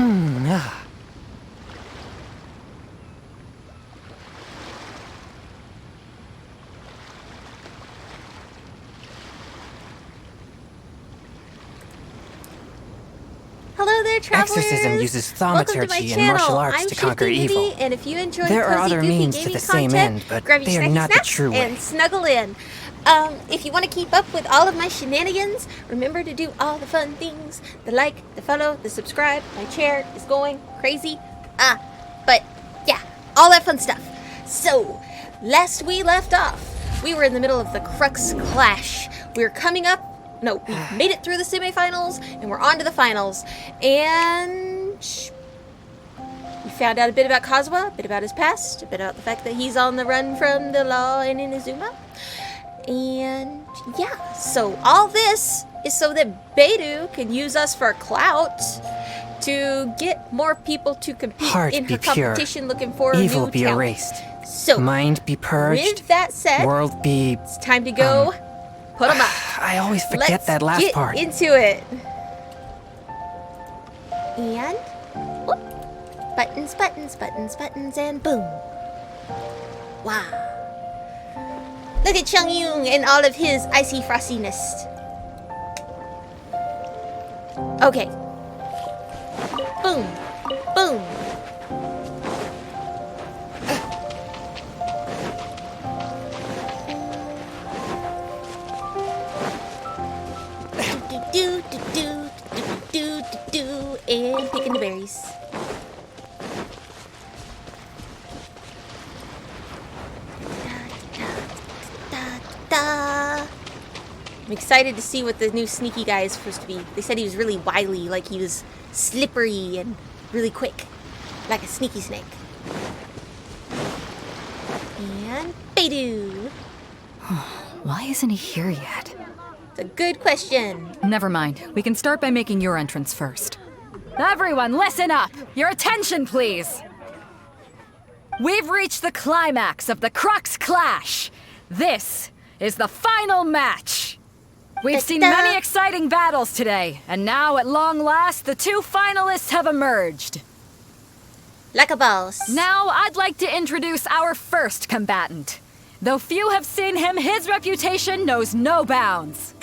Hello there, travelers! Exorcism uses thaumaturgy and channel. martial arts I'm to conquer twitchtv, evil. And if you enjoy There are cozy, other goofy means to gaming the same content, end, but grab your they are snacky not the snacks true way. and snuggle in. If you want to keep up with all of my shenanigans, remember to do all the fun things. The like, the follow, the subscribe. My chair is going crazy. But yeah, all that fun stuff. So, last we left off, we were in the middle of the Crux Clash. We were coming up. No, we made it through the semifinals, and we're on to the finals. And we found out a bit about Kazuha, a bit about his past, a bit about the fact that he's on the run from the law in Inazuma. And yeah, so all this is so that Beidou can use us for clout to get more people to compete Heart in her be pure, competition looking for evil a new be talent. erased, So, mind be purged, with that said, world be... it's time to go put them up. I always forget Let's that last get part. into it. And whoop. Buttons, buttons, buttons, buttons, and boom. Wow. Look at Chung Yung and all of his icy frostiness. Okay. Boom. Boom. Do do do do do do do, and picking the berries. I'm excited to see what the new sneaky guy is supposed to be. They said he was really wily, like he was slippery and really quick, like a sneaky snake. And Beidou. Why isn't he here yet? It's a good question. Never mind. We can start by making your entrance first. Everyone, listen up! Your attention, please! We've reached the climax of the Crux Clash! This is the final match! We've seen many exciting battles today, and now, at long last, the two finalists have emerged. Like a boss. Now, I'd like to introduce our first combatant. Though few have seen him, his reputation knows no bounds.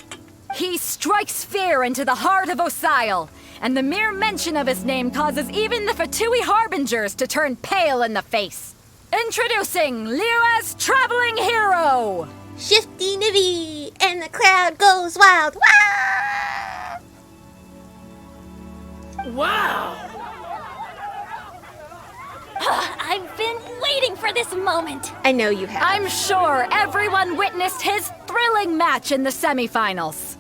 He strikes fear into the heart of Osile, and the mere mention of his name causes even the Fatui Harbingers to turn pale in the face. Introducing Liyue's traveling hero! Shifty Nivi, and the crowd goes wild. Wow! I've been waiting for this moment. I know you have. I'm sure everyone witnessed his thrilling match in the semifinals.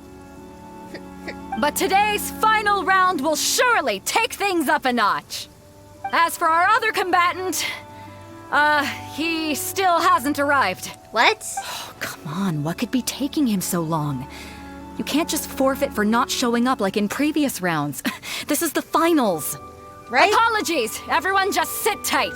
But today's final round will surely take things up a notch. As for our other combatant, he still hasn't arrived. What? Oh, come on, what could be taking him so long? You can't just forfeit for not showing up like in previous rounds. This is the finals. Right? Apologies, everyone just sit tight.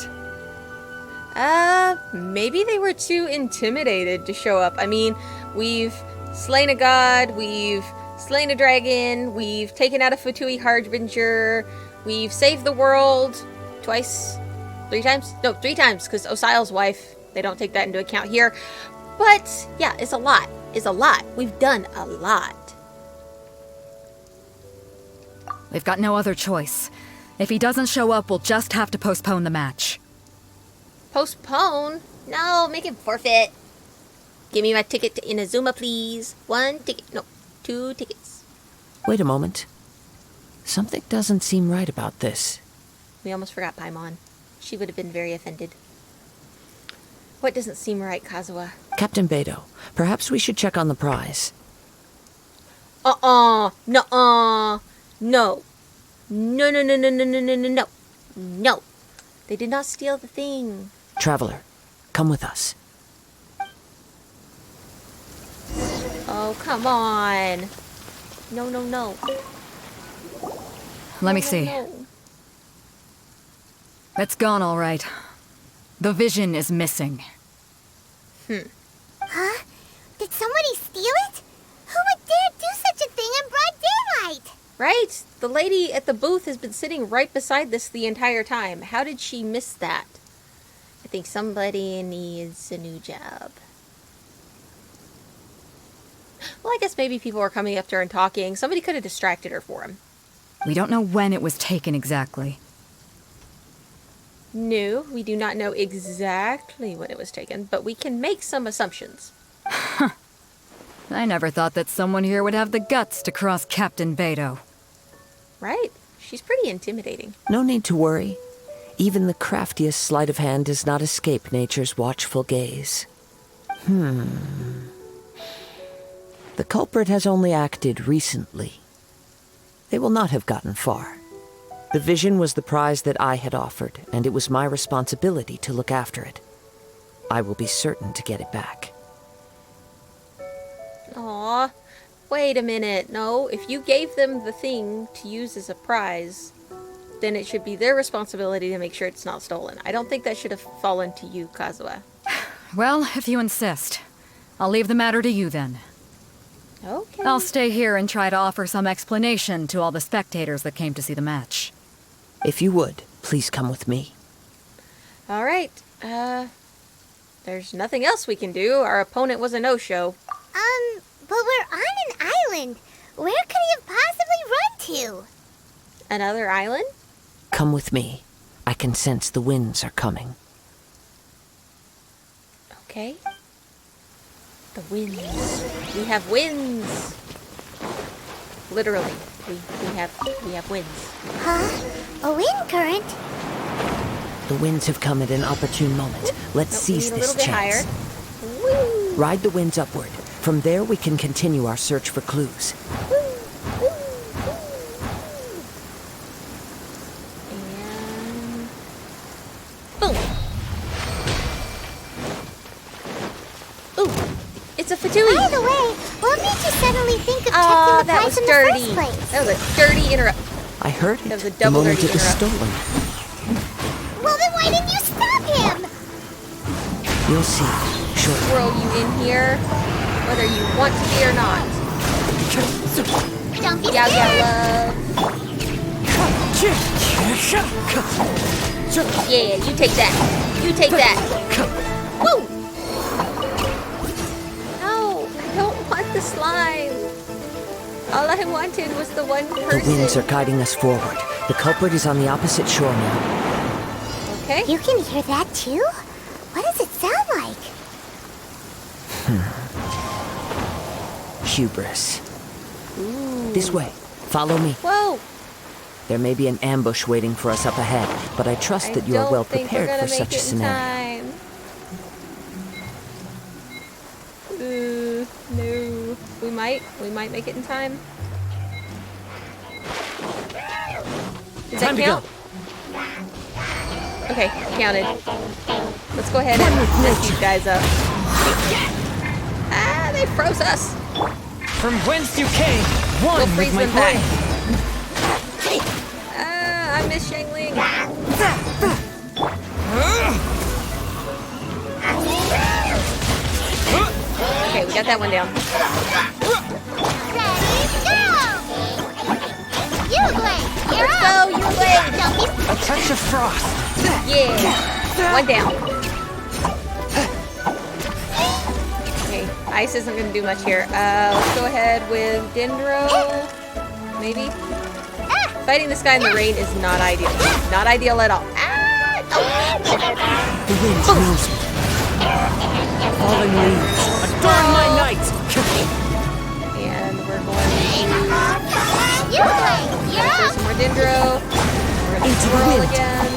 Maybe they were too intimidated to show up. I mean, we've slain a god, we've slain a dragon, we've taken out a Fatui Harbinger, we've saved the world twice, 3 times? No, 3 times, because Osile's wife, they don't take that into account here. But, yeah, it's a lot. It's a lot. We've done a lot. They've got no other choice. If he doesn't show up, we'll just have to postpone the match. Postpone? No, make him forfeit. Give me my ticket to Inazuma, please. 1 ticket. No, 2 tickets. Wait a moment. Something doesn't seem right about this. We almost forgot Paimon. She would have been very offended. What doesn't seem right, Kazuha? Captain Beidou, perhaps we should check on the prize. Nuh-uh. Nuh-uh. No. No, no, no, no, no, no, no, no, no. No. They did not steal the thing. Traveler, come with us. Oh, come on. No, no, no. Let me No, see. no. It's gone all right. The vision is missing. Huh? Did somebody steal it? Who would dare do such a thing in broad daylight? Right? The lady at the booth has been sitting right beside this the entire time. How did she miss that? I think somebody needs a new job. Well, I guess maybe people were coming up to her and talking. Somebody could have distracted her for him. We don't know when it was taken exactly. No, we do not know exactly when it was taken, but we can make some assumptions. I never thought that someone here would have the guts to cross Captain Beto. Right? She's pretty intimidating. No need to worry. Even the craftiest sleight of hand does not escape nature's watchful gaze. The culprit has only acted recently. They will not have gotten far. The vision was the prize that I had offered, and it was my responsibility to look after it. I will be certain to get it back. Aw, wait a minute. No, if you gave them the thing to use as a prize, then it should be their responsibility to make sure it's not stolen. I don't think that should have fallen to you, Kazuha. Well, if you insist. I'll leave the matter to you then. Okay. I'll stay here and try to offer some explanation to all the spectators that came to see the match. If you would, please come with me. All right. There's nothing else we can do. Our opponent was a no-show. But we're on an island. Where could he have possibly run to? Another island? Come with me. I can sense the winds are coming. Okay. The winds. We have winds. Literally, we have winds. Huh? A wind current? The winds have come at an opportune moment. Let's seize we need this a little bit chance. Higher. Woo! Ride the winds upward. From there, we can continue our search for clues. And boom! Ooh, it's a fatui. By the way, what made you suddenly think of Oh, checking the that prize was in dirty. the first place? That was a dirty interrupt. I heard That was it a the double moment dirty it was interrupt. stolen. Well, then why didn't you stop him? You'll see shortly. Swirl you in here, whether you want to be or not. Don't be Yeah, scared. love. Yeah, you take that. You take that. Woo! No, I don't want the slime. All I wanted was the one person. The winds are guiding us forward. The culprit is on the opposite shore now. Okay. You can hear that too? What does it sound like? Hubris. This way. Follow me. Whoa. There may be an ambush waiting for us up ahead, but I trust that you are well prepared for such a scenario. No. We might make it in time. Does that Time to count? Okay, counted. Let's go ahead and mess these guys up. Ah, they froze us. From whence you came, We'll one freeze with my them back. blade. Ah, I miss Shangling. Okay, we got that one down. Ready, go! You Blade, you're Let's up! go, you Blade. Don't be A touch of frost. Yeah. One down. Okay, ice isn't going to do much here. Let's go ahead with Dendro. Maybe? Fighting this guy in the rain is not ideal. Not ideal at all. Ah! The winds knows me. Falling leaves. Adorn my night. And we're going to You Blade, you're throw up! some more Dendro. We're going to Into the swirl wind. again.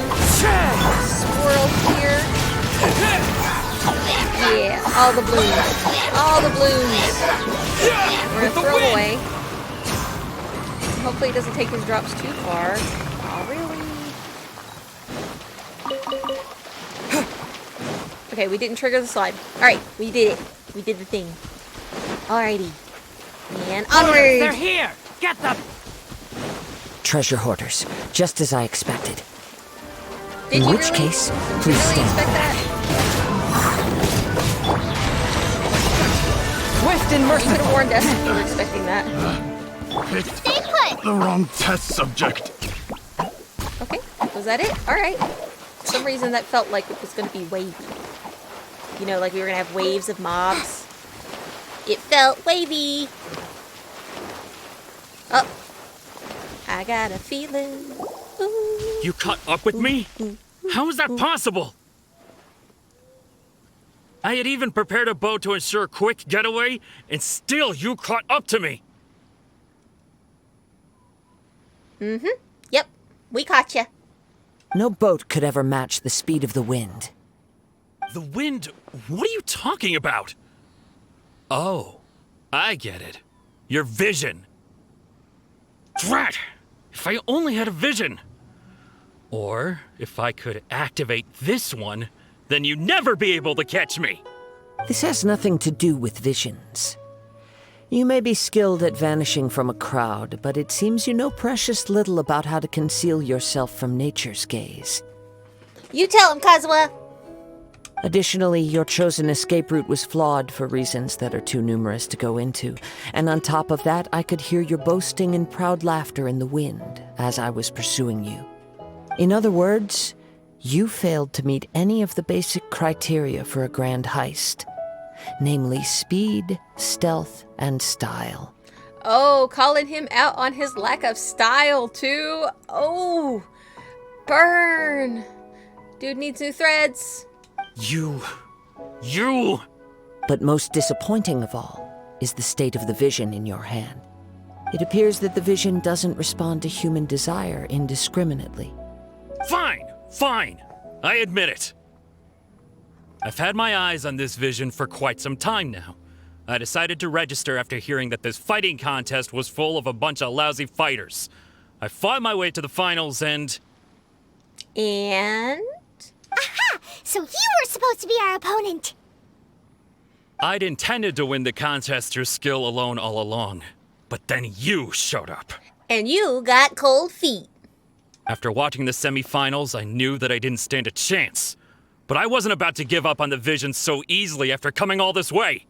Swirl here. Yeah, all the blooms. All the blooms. We're going to throw them away. Hopefully it doesn't take his drops too far. Oh, really? Okay, we didn't trigger the slide. Alright, we did it. We did the thing. Alrighty. And They're onward! here. Get them. Treasure hoarders, just as I expected. Did In you which really? case, Did you please really stand expect back. that? Swift and You could merciful. have warned us if you were expecting that. Stay put! what? The wrong test subject. Okay, was that it? Alright. For some reason that felt like it was going to be wavy. You know, like we were going to have waves of mobs. It felt wavy. Oh. I got a feeling. Ooh. You caught up with me? How is that possible? I had even prepared a boat to ensure a quick getaway, and still you caught up to me. Yep, we caught you. No boat could ever match the speed of the wind. The wind? What are you talking about? Oh, I get it. Your vision. Drat! If I only had a vision. Or if I could activate this one, then you'd never be able to catch me. This has nothing to do with visions. You may be skilled at vanishing from a crowd, but it seems you know precious little about how to conceal yourself from nature's gaze. You tell him, Kazuha. Additionally, your chosen escape route was flawed for reasons that are too numerous to go into. And on top of that, I could hear your boasting and proud laughter in the wind as I was pursuing you. In other words, you failed to meet any of the basic criteria for a grand heist. Namely speed, stealth, and style. Oh, calling him out on his lack of style, too. Oh, burn. Dude needs new threads. You... But most disappointing of all is the state of the vision in your hand. It appears that the vision doesn't respond to human desire indiscriminately. Fine. I admit it. I've had my eyes on this vision for quite some time now. I decided to register after hearing that this fighting contest was full of a bunch of lousy fighters. I fought my way to the finals and... Aha! So you were supposed to be our opponent. I'd intended to win the contest through skill alone all along. But then you showed up. And you got cold feet. After watching the semifinals, I knew that I didn't stand a chance. But I wasn't about to give up on the vision so easily after coming all this way.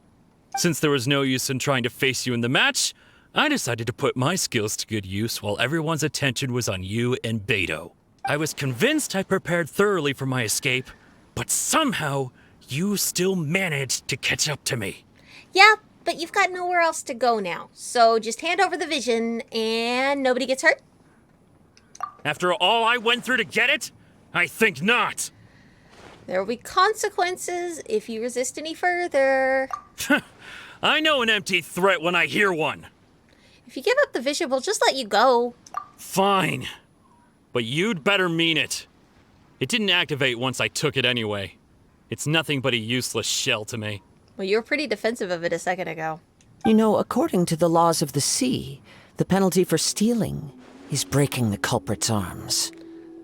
Since there was no use in trying to face you in the match, I decided to put my skills to good use while everyone's attention was on you and Beto. I was convinced I prepared thoroughly for my escape, but somehow you still managed to catch up to me. Yeah, but you've got nowhere else to go now. So just hand over the vision and nobody gets hurt. After all I went through to get it? I think not. There will be consequences if you resist any further. I know an empty threat when I hear one. If you give up the vision, we'll just let you go. Fine. But you'd better mean it. It didn't activate once I took it anyway. It's nothing but a useless shell to me. Well, you were pretty defensive of it a second ago. You know, according to the laws of the sea, the penalty for stealing is breaking the culprit's arms.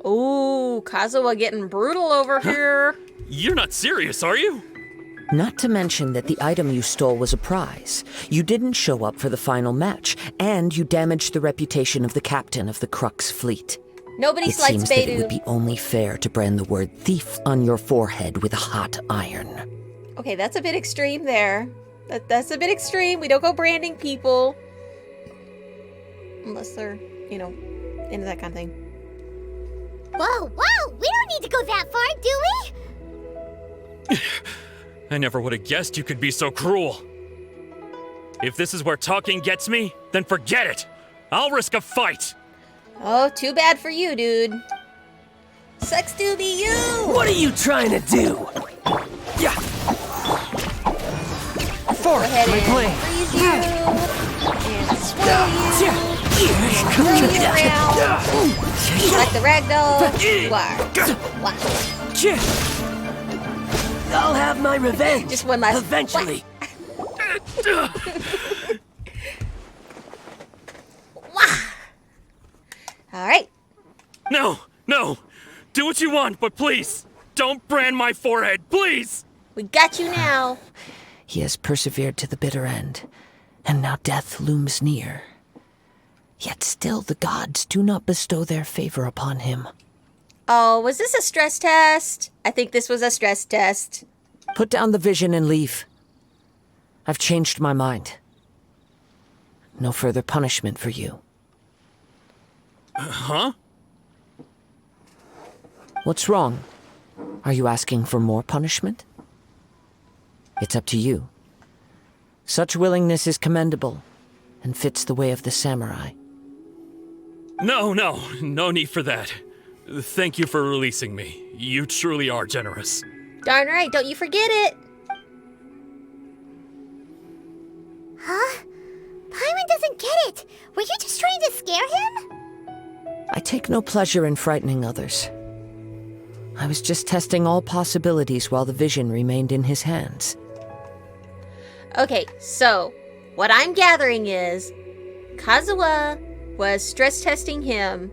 Ooh, Kazuha getting brutal over here. You're not serious, are you? Not to mention that the item you stole was a prize. You didn't show up for the final match, and you damaged the reputation of the captain of the Crux fleet. Nobody It slights seems that it Beidou. would be only fair to brand the word thief on your forehead with a hot iron. Okay, that's a bit extreme there. That's a bit extreme. We don't go branding people. Unless they're, you know, into that kind of thing. Whoa, we don't need to go that far, do we? I never would have guessed you could be so cruel. If this is where talking gets me, then forget it. I'll risk a fight. Oh, too bad for you, dude. Sucks to be you! What are you trying to do? Yeah. Go Forward, ahead my and plan. freeze you. And swirl you. Throw you around. Like the ragdoll. You are. Wow. I'll have my revenge. Just one last. Eventually. Wow. Alright. No. Do what you want, but please, don't brand my forehead, please. We got you now. He has persevered to the bitter end, and now death looms near. Yet still the gods do not bestow their favor upon him. Oh, was this a stress test? I think this was a stress test. Put down the vision and leave. I've changed my mind. No further punishment for you. Huh? What's wrong? Are you asking for more punishment? It's up to you. Such willingness is commendable and fits the way of the samurai. No need for that. Thank you for releasing me. You truly are generous. Darn right, don't you forget it. Huh? Paimon doesn't get it. Were you just trying to scare him? I take no pleasure in frightening others. I was just testing all possibilities while the vision remained in his hands. Okay, so what I'm gathering is Kazuha was stress testing him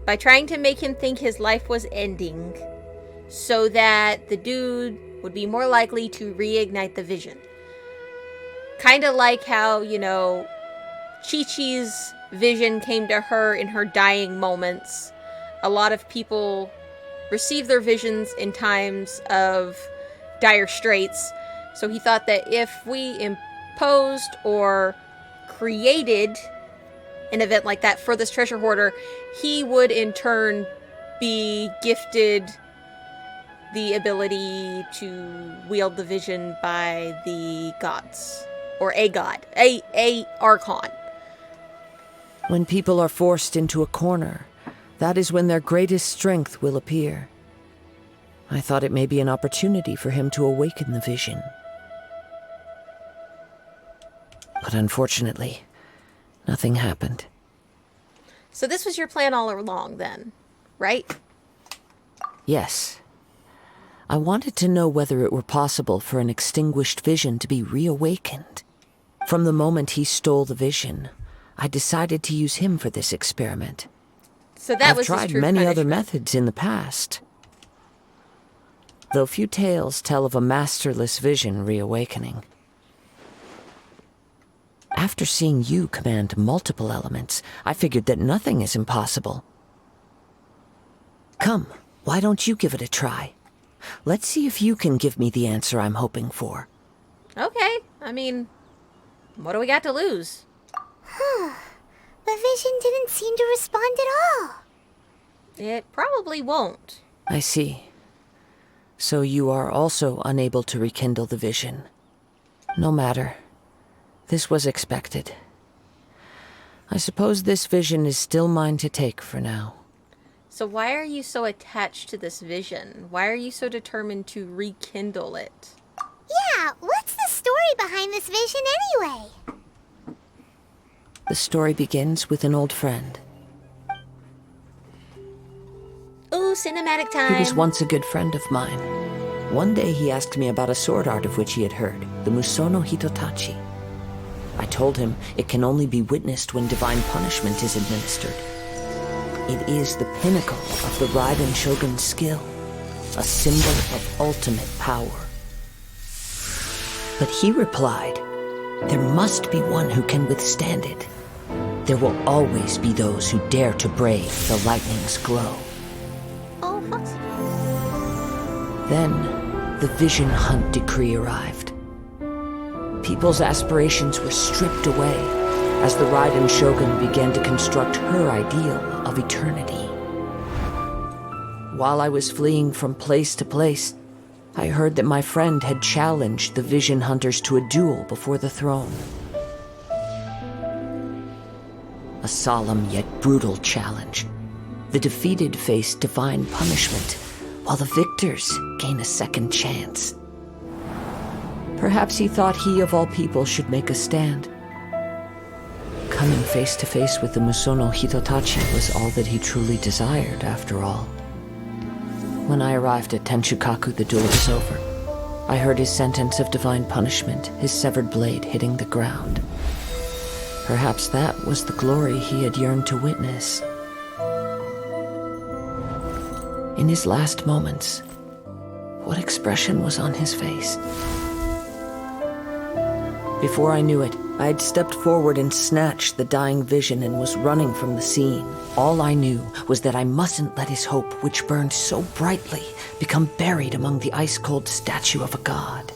by trying to make him think his life was ending so that the dude would be more likely to reignite the vision. Kind of like how, you know, Chi-Chi's vision came to her in her dying moments. A lot of people receive their visions in times of dire straits. So he thought that if we imposed or created an event like that for this treasure hoarder, he would in turn be gifted the ability to wield the vision by the gods. Or a god. A archon. When people are forced into a corner, that is when their greatest strength will appear. I thought it may be an opportunity for him to awaken the vision. But unfortunately, nothing happened. So this was your plan all along then, right? Yes. I wanted to know whether it were possible for an extinguished vision to be reawakened. From the moment he stole the vision, I decided to use him for this experiment. So that I've was his tried true many other punishment. methods in the past, though few tales tell of a masterless vision reawakening. After seeing you command multiple elements, I figured that nothing is impossible. Come, why don't you give it a try? Let's see if you can give me the answer I'm hoping for. Okay, I mean, what do we got to lose? The vision didn't seem to respond at all. It probably won't. I see. So you are also unable to rekindle the vision. No matter. This was expected. I suppose this vision is still mine to take for now. So why are you so attached to this vision? Why are you so determined to rekindle it? Yeah, what's the story behind this vision anyway? The story begins with an old friend. Ooh, cinematic time. He was once a good friend of mine. One day he asked me about a sword art of which he had heard, the Musono Hitotachi. I told him it can only be witnessed when divine punishment is administered. It is the pinnacle of the Raiden Shogun's skill, a symbol of ultimate power. But he replied, there must be one who can withstand it. There will always be those who dare to brave the lightning's glow. Oh, Foxy. Then, the Vision Hunt decree arrived. People's aspirations were stripped away as the Raiden Shogun began to construct her ideal of eternity. While I was fleeing from place to place, I heard that my friend had challenged the Vision Hunters to a duel before the throne. A solemn yet brutal challenge. The defeated face divine punishment, while the victors gain a second chance. Perhaps he thought he of all people should make a stand. Coming face to face with the Musono Hitotachi was all that he truly desired, after all. When I arrived at Tenshukaku, the duel was over. I heard his sentence of divine punishment, his severed blade hitting the ground. Perhaps that was the glory he had yearned to witness. In his last moments, what expression was on his face? Before I knew it, I had stepped forward and snatched the dying vision and was running from the scene. All I knew was that I mustn't let his hope, which burned so brightly, become buried among the ice-cold statue of a god.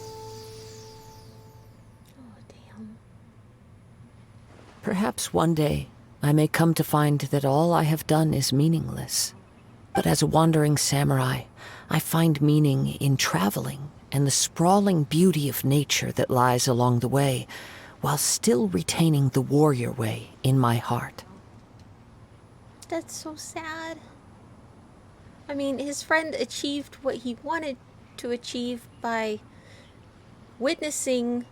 Oh, damn. Perhaps one day, I may come to find that all I have done is meaningless. But as a wandering samurai, I find meaning in traveling and the sprawling beauty of nature that lies along the way, while still retaining the warrior way in my heart. That's so sad. I mean, his friend achieved what he wanted to achieve by witnessing,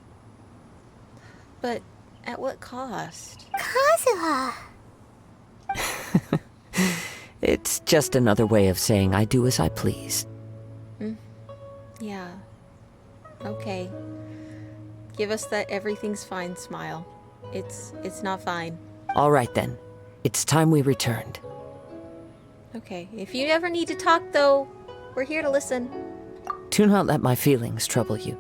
but at what cost? Kazuha! It's just another way of saying I do as I please. Yeah. Okay. Give us that everything's fine smile. It's not fine. All right then. It's time we returned. Okay. If you ever need to talk, though, we're here to listen. Do not let my feelings trouble you.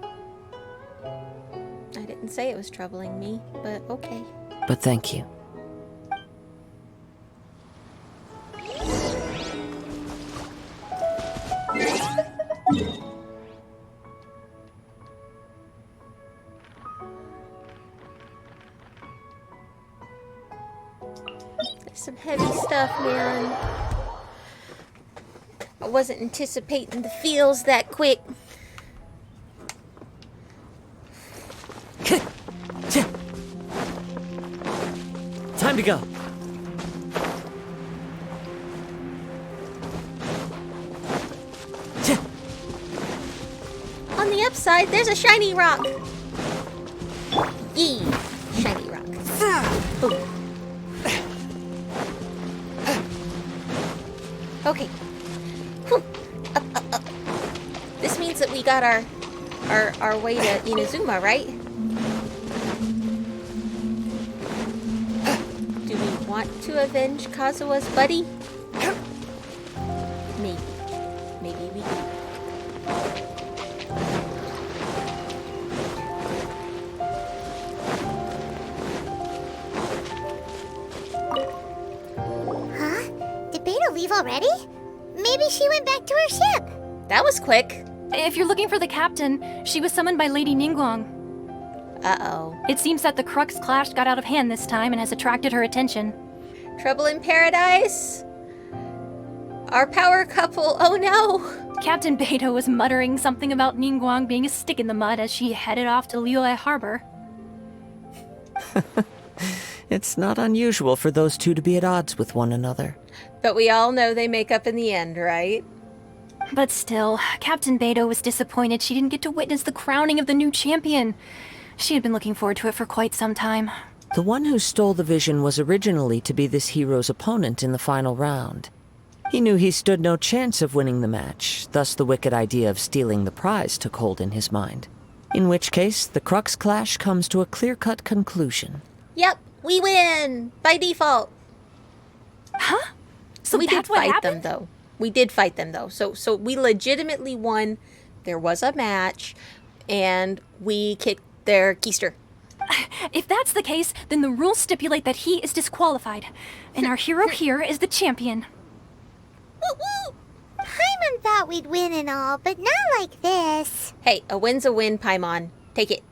I didn't say it was troubling me, but okay. But thank you. There's some heavy stuff, man. I wasn't anticipating the feels that quick. Time to go. On the upside, there's a shiny rock. Yee! Shiny rock. Boom. Okay. Whew. Up. This means that we got our way to Inazuma, right? Do we want to avenge Kazuha's buddy? Maybe. Maybe we do. Huh? Did Beta leave already? Maybe she went back to her ship. That was quick. If you're looking for the captain, she was summoned by Lady Ningguang. Uh-oh. It seems that the Crux Clash got out of hand this time and has attracted her attention. Trouble in paradise? Our power couple, oh no! Captain Beto was muttering something about Ningguang being a stick in the mud as she headed off to Liyue Harbor. It's not unusual for those two to be at odds with one another. But we all know they make up in the end, right? But still, Captain Beto was disappointed she didn't get to witness the crowning of the new champion. She had been looking forward to it for quite some time. The one who stole the vision was originally to be this hero's opponent in the final round. He knew he stood no chance of winning the match, thus the wicked idea of stealing the prize took hold in his mind. In which case, the Crux Clash comes to a clear-cut conclusion. Yep, we win! By default. Huh? So we did that's what fight happened? them, though. We did fight them, though. So we legitimately won. There was a match, and we kicked their keister. If that's the case, then the rules stipulate that he is disqualified. And our hero here is the champion. Woo-woo! Paimon thought we'd win and all, but not like this. Hey, a win's a win, Paimon. Take it.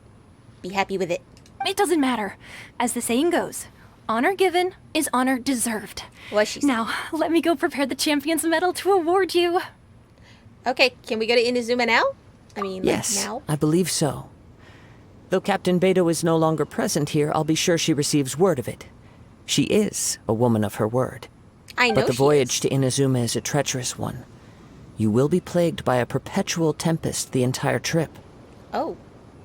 Be happy with it. It doesn't matter. As the saying goes, honor given is honor deserved. What she said. Now, let me go prepare the champion's medal to award you. Okay, can we go to Inazuma now? I mean, Yes, like now? I believe so. Though Captain Beto is no longer present here, I'll be sure she receives word of it. She is a woman of her word. I know But the she voyage is. to Inazuma is a treacherous one. You will be plagued by a perpetual tempest the entire trip. Oh,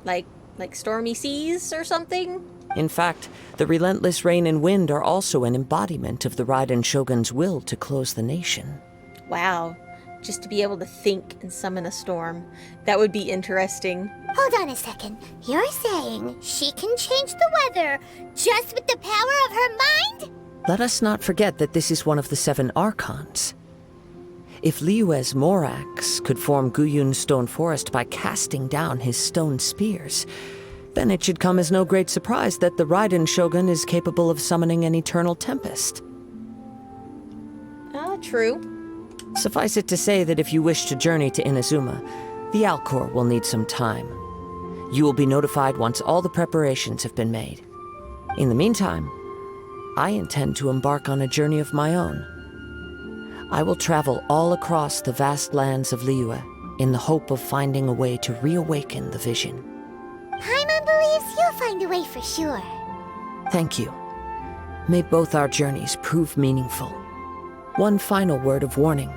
like stormy seas or something? In fact, the relentless rain and wind are also an embodiment of the Raiden Shogun's will to close the nation. Wow. Just to be able to think and summon a storm. That would be interesting. Hold on a second. You're saying she can change the weather just with the power of her mind? Let us not forget that this is one of the 7 Archons. If Liyue's Morax could form Guyun's stone forest by casting down his stone spears, then it should come as no great surprise that the Raiden Shogun is capable of summoning an eternal tempest. True. Suffice it to say that if you wish to journey to Inazuma, the Alcor will need some time. You will be notified once all the preparations have been made. In the meantime, I intend to embark on a journey of my own. I will travel all across the vast lands of Liyue in the hope of finding a way to reawaken the vision. Paimon believes you'll find a way for sure. Thank you. May both our journeys prove meaningful. One final word of warning.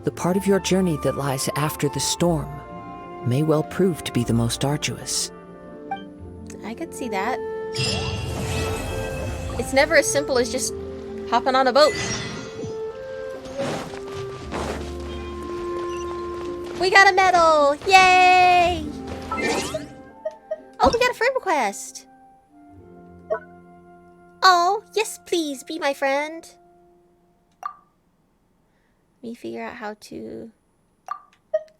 The part of your journey that lies after the storm may well prove to be the most arduous. I could see that. It's never as simple as just hopping on a boat. We got a medal! Yay! Oh, we got a friend request. Oh, yes, please, be my friend. Let me figure out how to...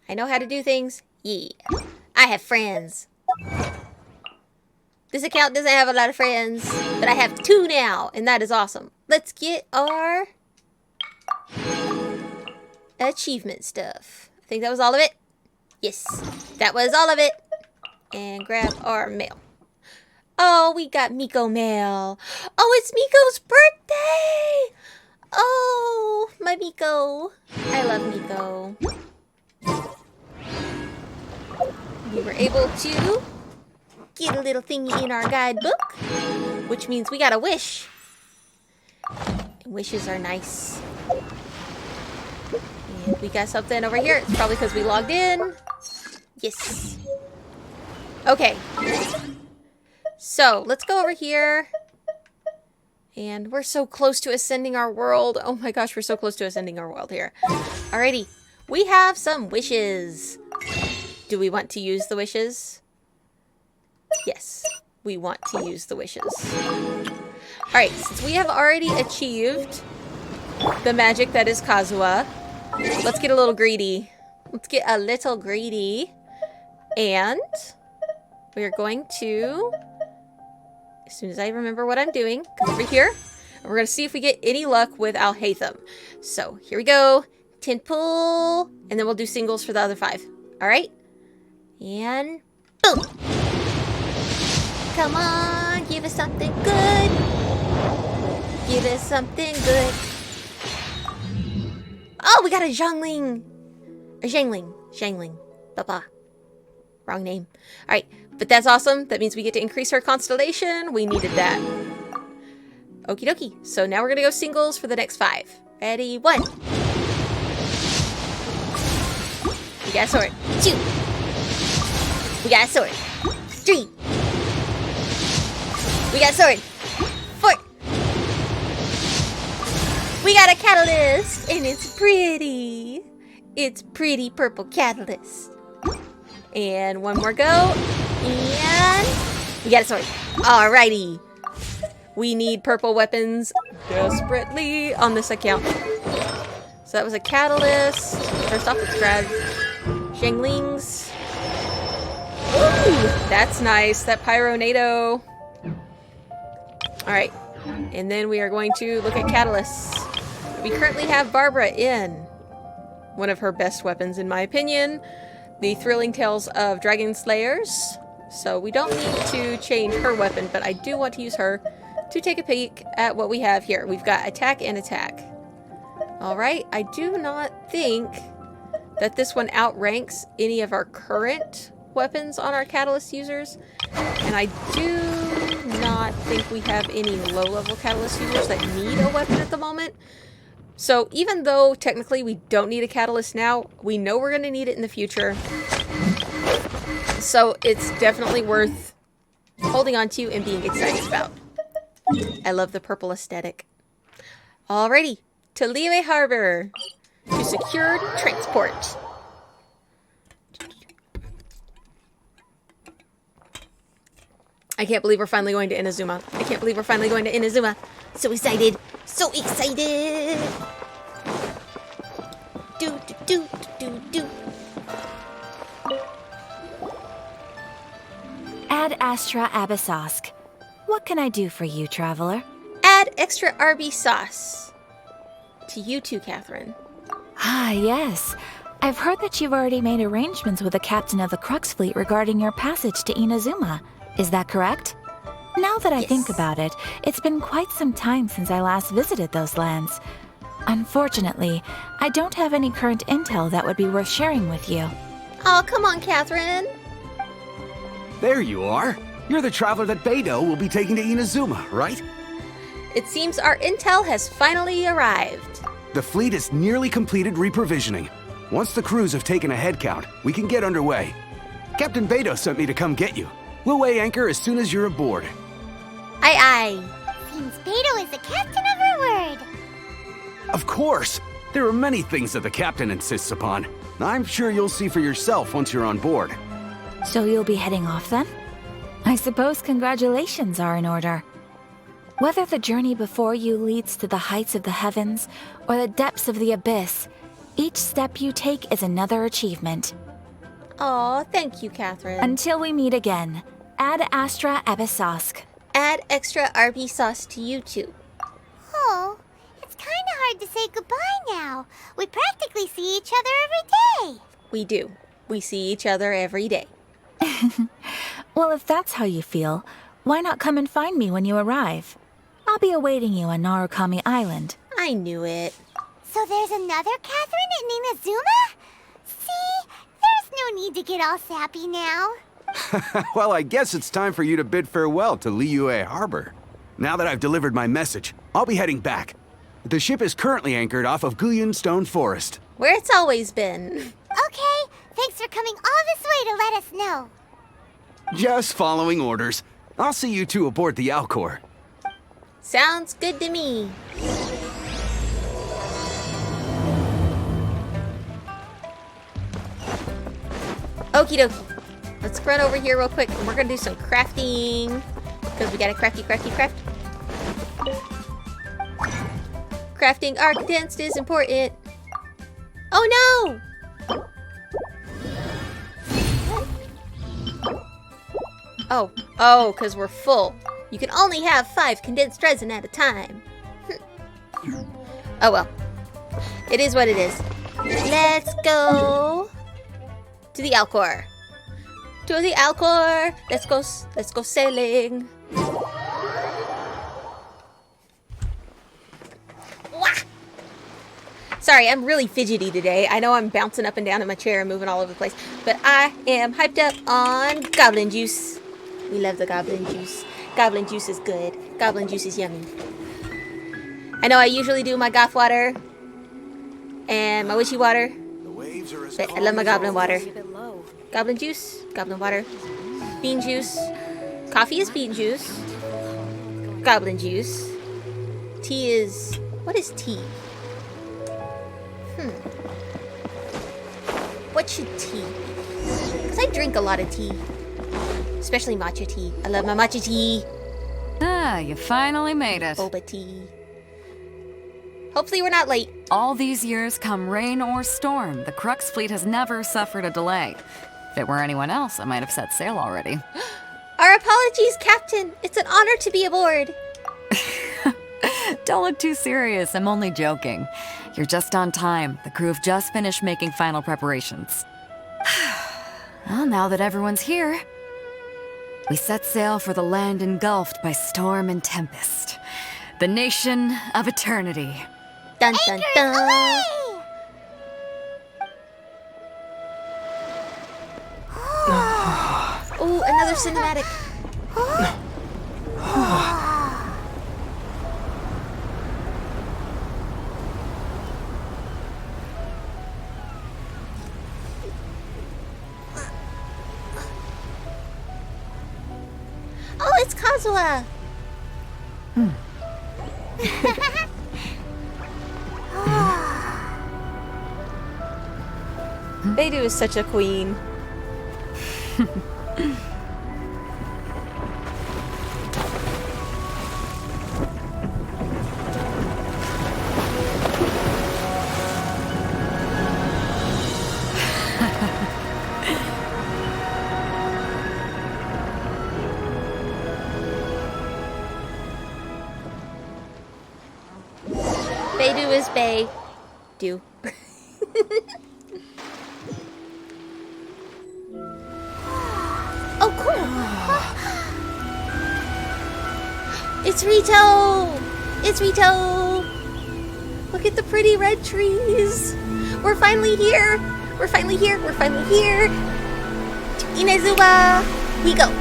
I know how to do things. Yeah. I have friends. This account doesn't have a lot of friends, but I have 2 now, and that is awesome. Let's get our achievement stuff. I think that was all of it. Yes, that was all of it. And grab our mail. Oh, we got Miko mail. Oh, it's Miko's birthday! Oh, my Miko. I love Miko. We were able to get a little thingy in our guidebook, which means we got a wish. And wishes are nice. And we got something over here. It's probably because we logged in. Yes. Okay. So, let's go over here. And we're so close to ascending our world. Oh my gosh, we're so close to ascending our world here. Alrighty. We have some wishes. Do we want to use the wishes? Yes, we want to use the wishes. Alright, since we have already achieved the magic that is Kazuha, let's get a little greedy. Let's get a little greedy. And we are going to, as soon as I remember what I'm doing, come over here. And we're going to see if we get any luck with Alhaitham. So, here we go. 10 pull. And then we'll do singles for the other 5. Alright? And boom! Come on, give us something good. Give us something good. Oh, we got a Zhangling. A Zhangling. Zhangling. Papa. Wrong name. Alright, but that's awesome. That means we get to increase our constellation. We needed that. Okie dokie. So now we're going to go singles for the next 5. Ready? 1. We got a sword. 2. We got a sword. 3. We got a sword. 4. We got a catalyst, and it's pretty. It's pretty purple catalyst. And one more go. And we got a sword. Alrighty. We need purple weapons desperately on this account. So that was a catalyst. First off, let's grab Zhanglings. Ooh, that's nice. That Pyronado. Alright. And then we are going to look at catalysts. We currently have Barbara in one of her best weapons, in my opinion. The Thrilling Tales of Dragon Slayers. So we don't need to change her weapon, but I do want to use her to take a peek at what we have here. We've got attack and attack. Alright, I do not think that this one outranks any of our current weapons on our catalyst users. And I do not think we have any low-level catalyst users that need a weapon at the moment. So even though technically we don't need a catalyst now, we know we're going to need it in the future. So it's definitely worth holding on to and being excited about. I love the purple aesthetic. Alrighty, to Liyue Harbor to secured transport. I can't believe we're finally going to Inazuma. I can't believe we're finally going to Inazuma. So excited. So excited. Do, do, do, do, do. Ad Astra Abyssosk. What can I do for you, traveler? Add extra RB sauce. To you too, Catherine. Ah, yes. I've heard that you've already made arrangements with the captain of the Crux fleet regarding your passage to Inazuma. Is that correct? Now that I think about it, it's been quite some time since I last visited those lands. Unfortunately, I don't have any current intel that would be worth sharing with you. Oh, come on, Catherine. There you are. You're the traveler that Beidou will be taking to Inazuma, right? It seems our intel has finally arrived. The fleet is nearly completed reprovisioning. Once the crews have taken a head count, we can get underway. Captain Beidou sent me to come get you. We'll weigh anchor as soon as you're aboard. Aye, aye. Seems Beidou is the captain of her word. Of course! There are many things that the captain insists upon. I'm sure you'll see for yourself once you're on board. So you'll be heading off then? I suppose congratulations are in order. Whether the journey before you leads to the heights of the heavens or the depths of the abyss, each step you take is another achievement. Aw, thank you, Catherine. Until we meet again, ad astra abyssosk. Add extra RB sauce to you too. Oh, it's kind of hard to say goodbye now. We practically see each other every day. We do. We see each other every day. Well, if that's how you feel, why not come and find me when you arrive? I'll be awaiting you on Narukami Island. I knew it. So there's another Catherine in Inazuma? See, there's no need to get all sappy now. Well, I guess it's time for you to bid farewell to Liyue Harbor. Now that I've delivered my message, I'll be heading back. The ship is currently anchored off of Guyun Stone Forest. Where it's always been. Okay, thanks for coming all this way to let us know. Just following orders. I'll see you two aboard the Alcor. Sounds good to me. Okie dokie. Let's run over here real quick and we're gonna do some crafting. Because we gotta craft. Crafting our condensed is important. Oh no! Oh, because we're full. You can only have 5 condensed resin at a time. Oh well. It is what it is. Let's go to the Alcor. To the Alcor. Let's go sailing. Wah! Sorry, I'm really fidgety today. I know I'm bouncing up and down in my chair and moving all over the place, but I am hyped up on goblin juice. We love the goblin juice. Goblin juice is good. Goblin juice is yummy. I know I usually do my goth water and my witchy water, but I love my goblin water. Goblin juice, goblin water, bean juice. Coffee is bean juice. Goblin juice. Tea is... What is tea? What should tea be? Because I drink a lot of tea. Especially matcha tea. I love my matcha tea. Ah, you finally made it. Boba tea. Hopefully we're not late. All these years, come rain or storm, the Crux fleet has never suffered a delay. If it were anyone else, I might have set sail already. Our apologies, Captain. It's an honor to be aboard. Don't look too serious, I'm only joking. You're just on time. The crew have just finished making final preparations. Well, now that everyone's here, we set sail for the land engulfed by storm and tempest. The nation of eternity. Dun dun dun. Ooh, another cinematic. Oh, it's Kazuha. Beidou is such a queen. Beidou is Bay. Do. Oh, cool. It's Rituo! It's Rituo! Look at the pretty red trees! We're finally here! We're finally here! We're finally here! To Inazuma! We go!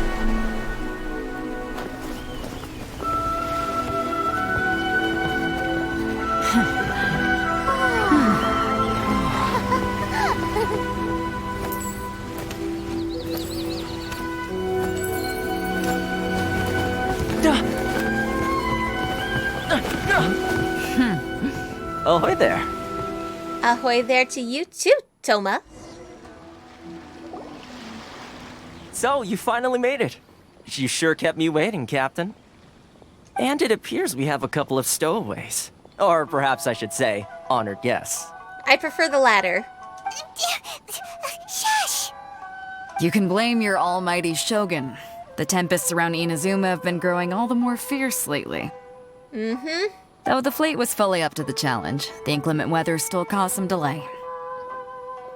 Ahoy there. Ahoy there to you too, Toma. So, you finally made it. You sure kept me waiting, Captain. And it appears we have a couple of stowaways. Or perhaps I should say, honored guests. I prefer the latter. Shush! You can blame your almighty shogun. The tempests around Inazuma have been growing all the more fierce lately. Mm-hmm. Though the fleet was fully up to the challenge, the inclement weather still caused some delay.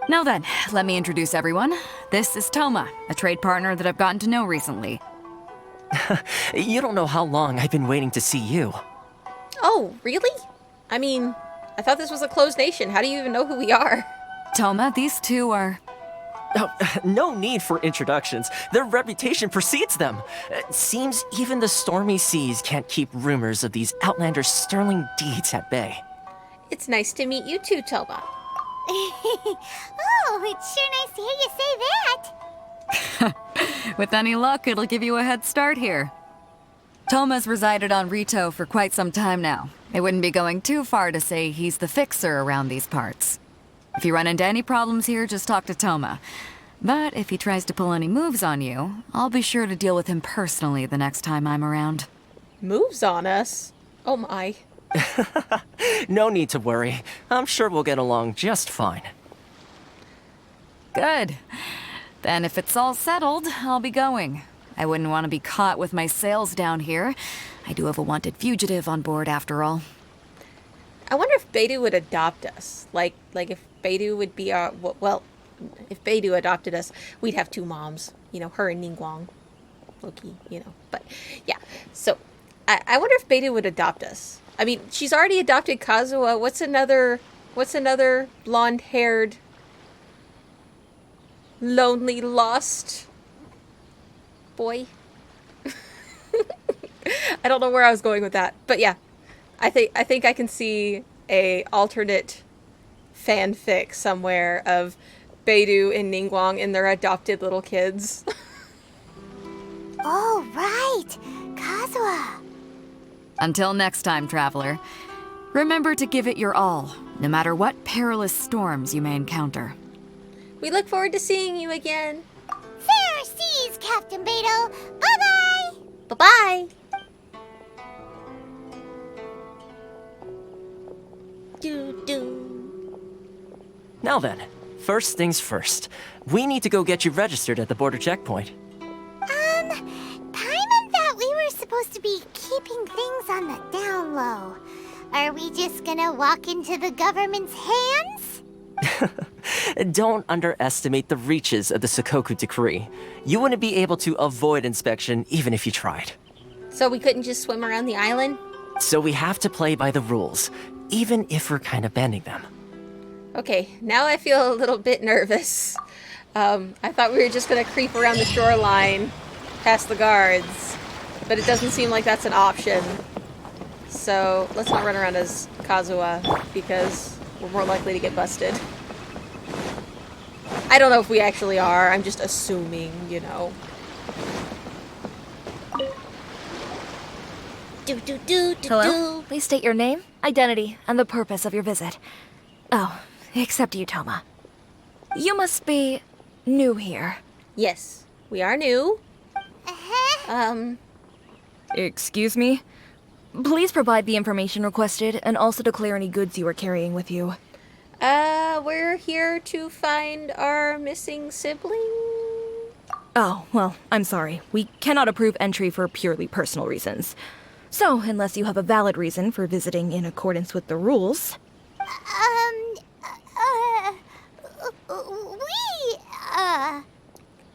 Now then, let me introduce everyone. This is Toma, a trade partner that I've gotten to know recently. You don't know how long I've been waiting to see you. Oh, really? I mean, I thought this was a closed nation. How do you even know who we are? Toma, these two are... Oh, no need for introductions. Their reputation precedes them. Seems even the stormy seas can't keep rumors of these outlanders' sterling deeds at bay. It's nice to meet you too, Toma. Oh, it's sure nice to hear you say that. With any luck, it'll give you a head start here. Toma's resided on Rituo for quite some time now. It wouldn't be going too far to say he's the fixer around these parts. If you run into any problems here, just talk to Toma. But if he tries to pull any moves on you, I'll be sure to deal with him personally the next time I'm around. Moves on us? Oh my. No need to worry. I'm sure we'll get along just fine. Good. Then if it's all settled, I'll be going. I wouldn't want to be caught with my sails down here. I do have a wanted fugitive on board after all. I wonder if Beidou would adopt us. Like if Beidou would be our... Well, if Beidou adopted us, we'd have two moms. You know, her and Ningguang. Loki, you know. But, yeah. So, I wonder if Beidou would adopt us. I mean, she's already adopted Kazuha. What's another blonde-haired, lonely, lost boy? I don't know where I was going with that. But, yeah. I think I can see a alternate fanfic somewhere of Beidou and Ningguang and their adopted little kids. Oh, right! Kazuha! Until next time, traveler. Remember to give it your all, no matter what perilous storms you may encounter. We look forward to seeing you again. Fair seas, Captain Beidou! Bye-bye! Bye-bye! Do-do. Now then, first things first. We need to go get you registered at the border checkpoint. Paimon thought we were supposed to be keeping things on the down low. Are we just gonna walk into the government's hands? Don't underestimate the reaches of the Sakoku decree. You wouldn't be able to avoid inspection even if you tried. So we couldn't just swim around the island? So we have to play by the rules, even if we're kind of bending them. Okay, now I feel a little bit nervous. I thought we were just gonna creep around the shoreline past the guards, but it doesn't seem like that's an option. So let's not run around as Kazuha, because we're more likely to get busted. I don't know if we actually are, I'm just assuming, you know. Hello? Please state your name, identity, and the purpose of your visit. Oh, except you, Toma. You must be new here. Yes, we are new. Excuse me? Please provide the information requested and also declare any goods you are carrying with you. We're here to find our missing sibling. Oh, well, I'm sorry. We cannot approve entry for purely personal reasons. So, unless you have a valid reason for visiting in accordance with the rules...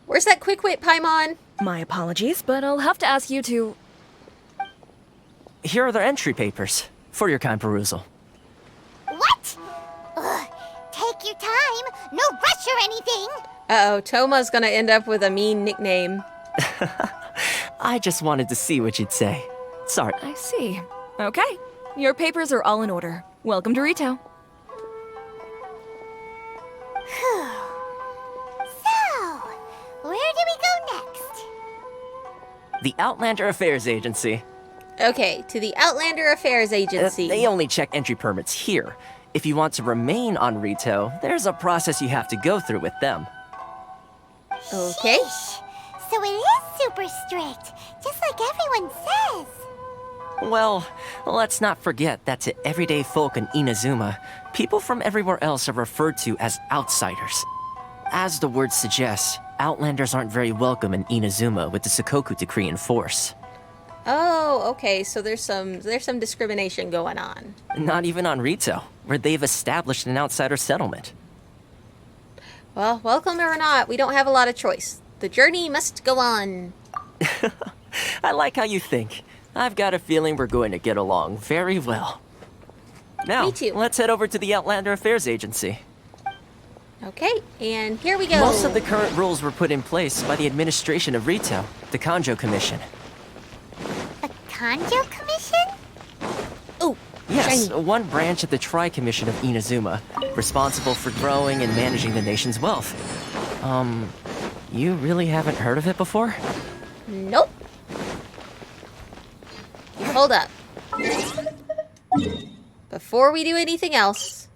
Where's that quick wit, Paimon? My apologies, but I'll have to ask you to... here are their entry papers for your kind perusal. What? Ugh, take your time. No rush or anything. Uh-oh, Toma's gonna end up with a mean nickname. I just wanted to see what you'd say. Sorry. I see. Okay. Your papers are all in order. Welcome to Rituo. So, where do we go next? The Outlander Affairs Agency. Okay, to the Outlander Affairs Agency. They only check entry permits here. If you want to remain on Rituo, there's a process you have to go through with them. Okay. Sheesh. So it is super strict, just like everyone says. Well, let's not forget that to everyday folk in Inazuma, people from everywhere else are referred to as outsiders. As the word suggests, Outlanders aren't very welcome in Inazuma with the Sakoku Decree in force. Oh, okay, so there's some discrimination going on. Not even on Rituo, where they've established an outsider settlement. Well, welcome or not, we don't have a lot of choice. The journey must go on. I like how you think. I've got a feeling we're going to get along very well. Now, Me too. let's head over to the Outlander Affairs Agency. Okay, and here we go. Most of the current rules were put in place by the administration of Rituo, the Kanjo Commission. The Kanjo Commission? Oh, Yes, shiny. one branch of the Tri-Commission of Inazuma, responsible for growing and managing the nation's wealth. You really haven't heard of it before? Nope. You hold up. Before we do anything else,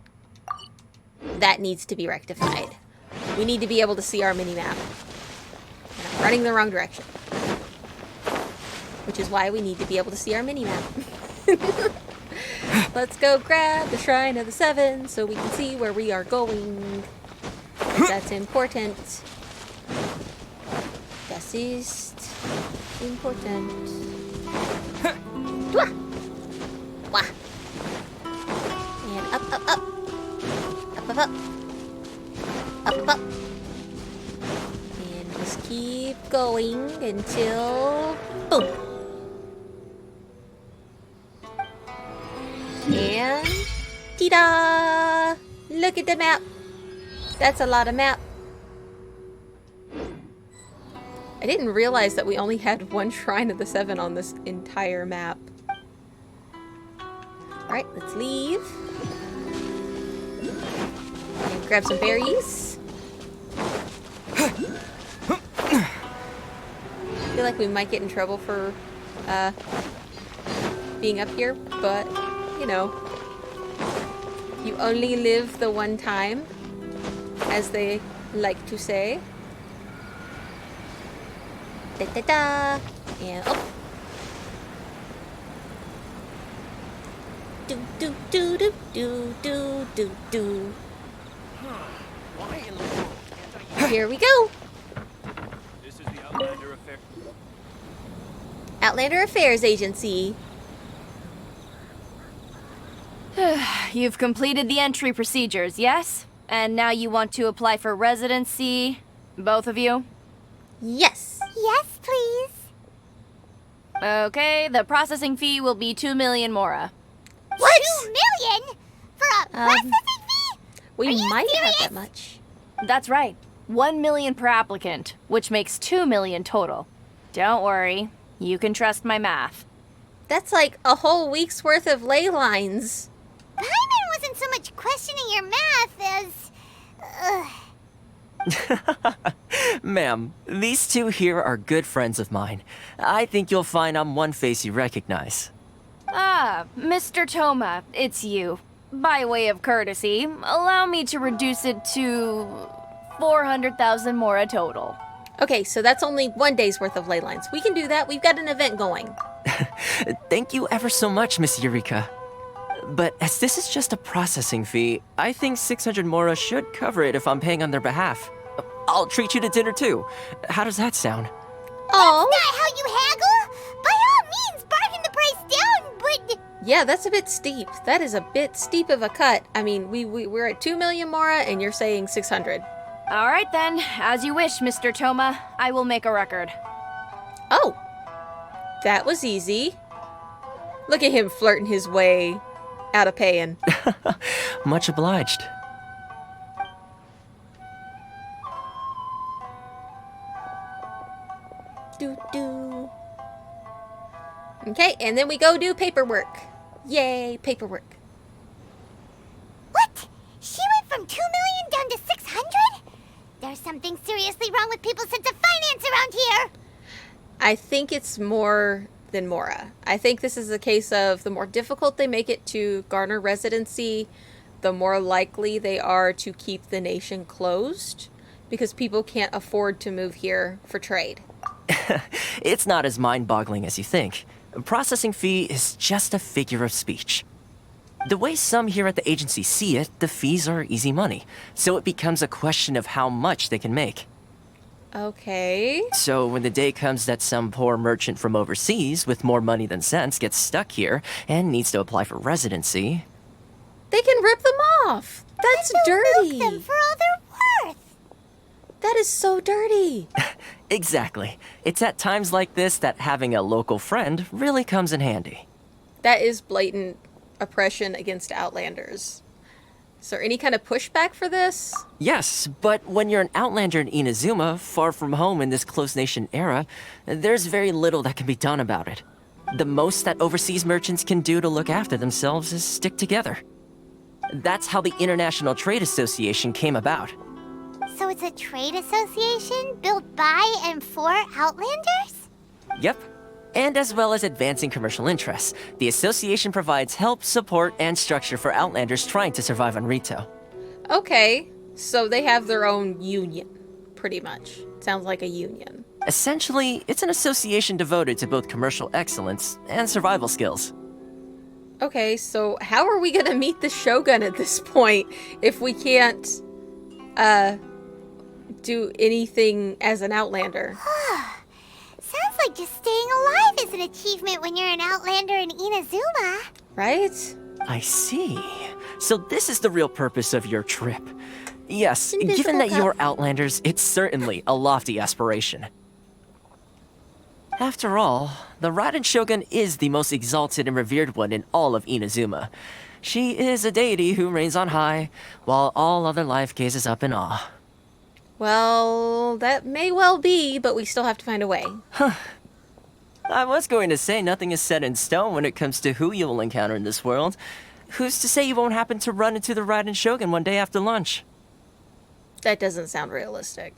that needs to be rectified. We need to be able to see our mini-map. And I'm running the wrong direction. Which is why we need to be able to see our mini-map. Let's go grab the Shrine of the Seven so we can see where we are going. 'Cause that's important. Das ist important. Wah! Wah! And up, up, up. Up, up, up. Up, up, up. And just keep going until... boom! And... ta-da! Look at the map! That's a lot of map. I didn't realize that we only had one Shrine of the Seven on this entire map. Alright, let's leave. And grab some berries. I feel like we might get in trouble for being up here, but, you know, you only live the one time, as they like to say. Da da da! And oh! Do do do do do do do do. Here we go! This is the Outlander Affair. Outlander Affairs Agency. You've completed the entry procedures, yes? And now you want to apply for residency, both of you? Yes! Yes, please. Okay, the processing fee will be 2 million mora. What? 2 million? For a processing fee? We Are you might have serious? that much. That's right. 1 million per applicant, which makes 2 million total. Don't worry, you can trust my math. That's like a whole week's worth of ley lines. Paimon wasn't so much questioning your math as... Ma'am, these two here are good friends of mine. I think you'll find I'm one face you recognize. Ah, Mr. Toma, it's you. By way of courtesy, allow me to reduce it to 400,000 mora total. Okay, so that's only 1 day's worth of ley lines. We can do that. We've got an event going. Thank you ever so much, Miss Eureka. But as this is just a processing fee, I think 600 mora should cover it if I'm paying on their behalf. I'll treat you to dinner too. How does that sound? Oh, Not how you haggle? By all means, bargain the price down, but... yeah, that's a bit steep. That is a bit steep of a cut. I mean, we're at 2 million mora and you're saying 600. All right then, as you wish, Mr. Toma. I will make a record. Oh, that was easy. Look at him flirting his way out of paying. Much obliged. Do. Okay, and then we go do paperwork. Yay, paperwork. What? She went from 2 million down to 600? There's something seriously wrong with people's sense of finance around here. I think it's more than Mora. I think this is a case of the more difficult they make it to garner residency, the more likely they are to keep the nation closed because people can't afford to move here for trade. It's not as mind-boggling as you think. Processing fee is just a figure of speech. The way some here at the agency see it, the fees are easy money, so it becomes a question of how much they can make. Okay. So when the day comes that some poor merchant from overseas with more money than sense gets stuck here and needs to apply for residency, they can rip them off. That's dirty. Milk them for all they're worth. That is so dirty. Exactly. It's at times like this that having a local friend really comes in handy. That is blatant oppression against Outlanders. Is there any kind of pushback for this? Yes, but when you're an Outlander in Inazuma, far from home in this closed nation era, there's very little that can be done about it. The most that overseas merchants can do to look after themselves is stick together. That's how the International Trade Association came about. So it's a trade association built by and for Outlanders? Yep. And as well as advancing commercial interests, the association provides help, support, and structure for Outlanders trying to survive on Rituo. Okay, so they have their own union, pretty much. Sounds like a union. Essentially, it's an association devoted to both commercial excellence and survival skills. Okay, so how are we gonna meet the Shogun at this point if we can't, do anything as an Outlander? Sounds like just staying alive is an achievement when you're an Outlander in Inazuma. Right? I see. So this is the real purpose of your trip. Yes, Invisible given that cup. you're Outlanders, it's certainly a lofty aspiration. After all, the Raiden Shogun is the most exalted and revered one in all of Inazuma. She is a deity who reigns on high, while all other life gazes up in awe. Well, that may well be, but we still have to find a way. I was going to say nothing is set in stone when it comes to who you will encounter in this world. Who's to say you won't happen to run into the Raiden Shogun one day after lunch? That doesn't sound realistic.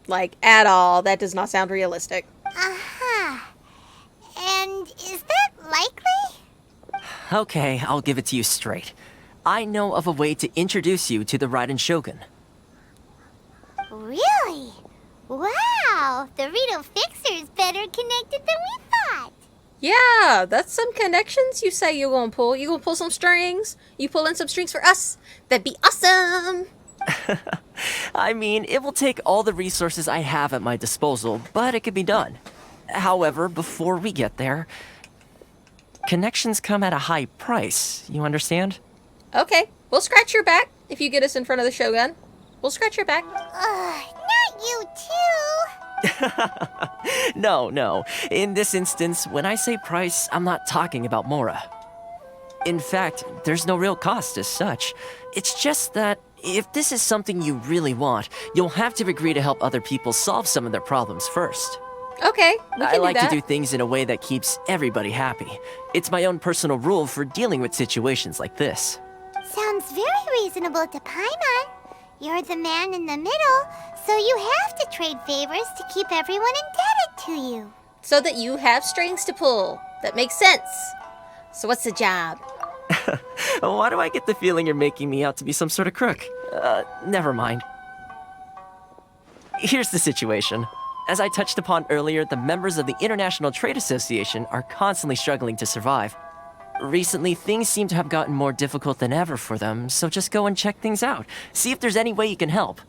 Like, at all. That does not sound realistic. Uh-huh. And is that likely? Okay, I'll give it to you straight. I know of a way to introduce you to the Raiden Shogun. Really? Wow, the Rito Fixer is better connected than we thought. Yeah, that's some connections you say you're gonna pull. You gonna pull some strings? You pull in some strings for us? That'd be awesome! I mean, it will take all the resources I have at my disposal, but it can be done. However, before we get there, connections come at a high price, you understand? Okay, we'll scratch your back if you get us in front of the Shogun. We'll scratch your back. Not you too. No. In this instance, when I say price, I'm not talking about Mora. In fact, there's no real cost as such. It's just that if this is something you really want, you'll have to agree to help other people solve some of their problems first. Okay, we can I like do that. to do things in a way that keeps everybody happy. It's my own personal rule for dealing with situations like this. Sounds very reasonable to Paimon. You're the man in the middle, so you have to trade favors to keep everyone indebted to you. So that you have strings to pull. That makes sense. So what's the job? Why do I get the feeling you're making me out to be some sort of crook? Never mind. Here's the situation. As I touched upon earlier, the members of the International Trade Association are constantly struggling to survive. Recently, things seem to have gotten more difficult than ever for them, so just go and check things out. See if there's any way you can help.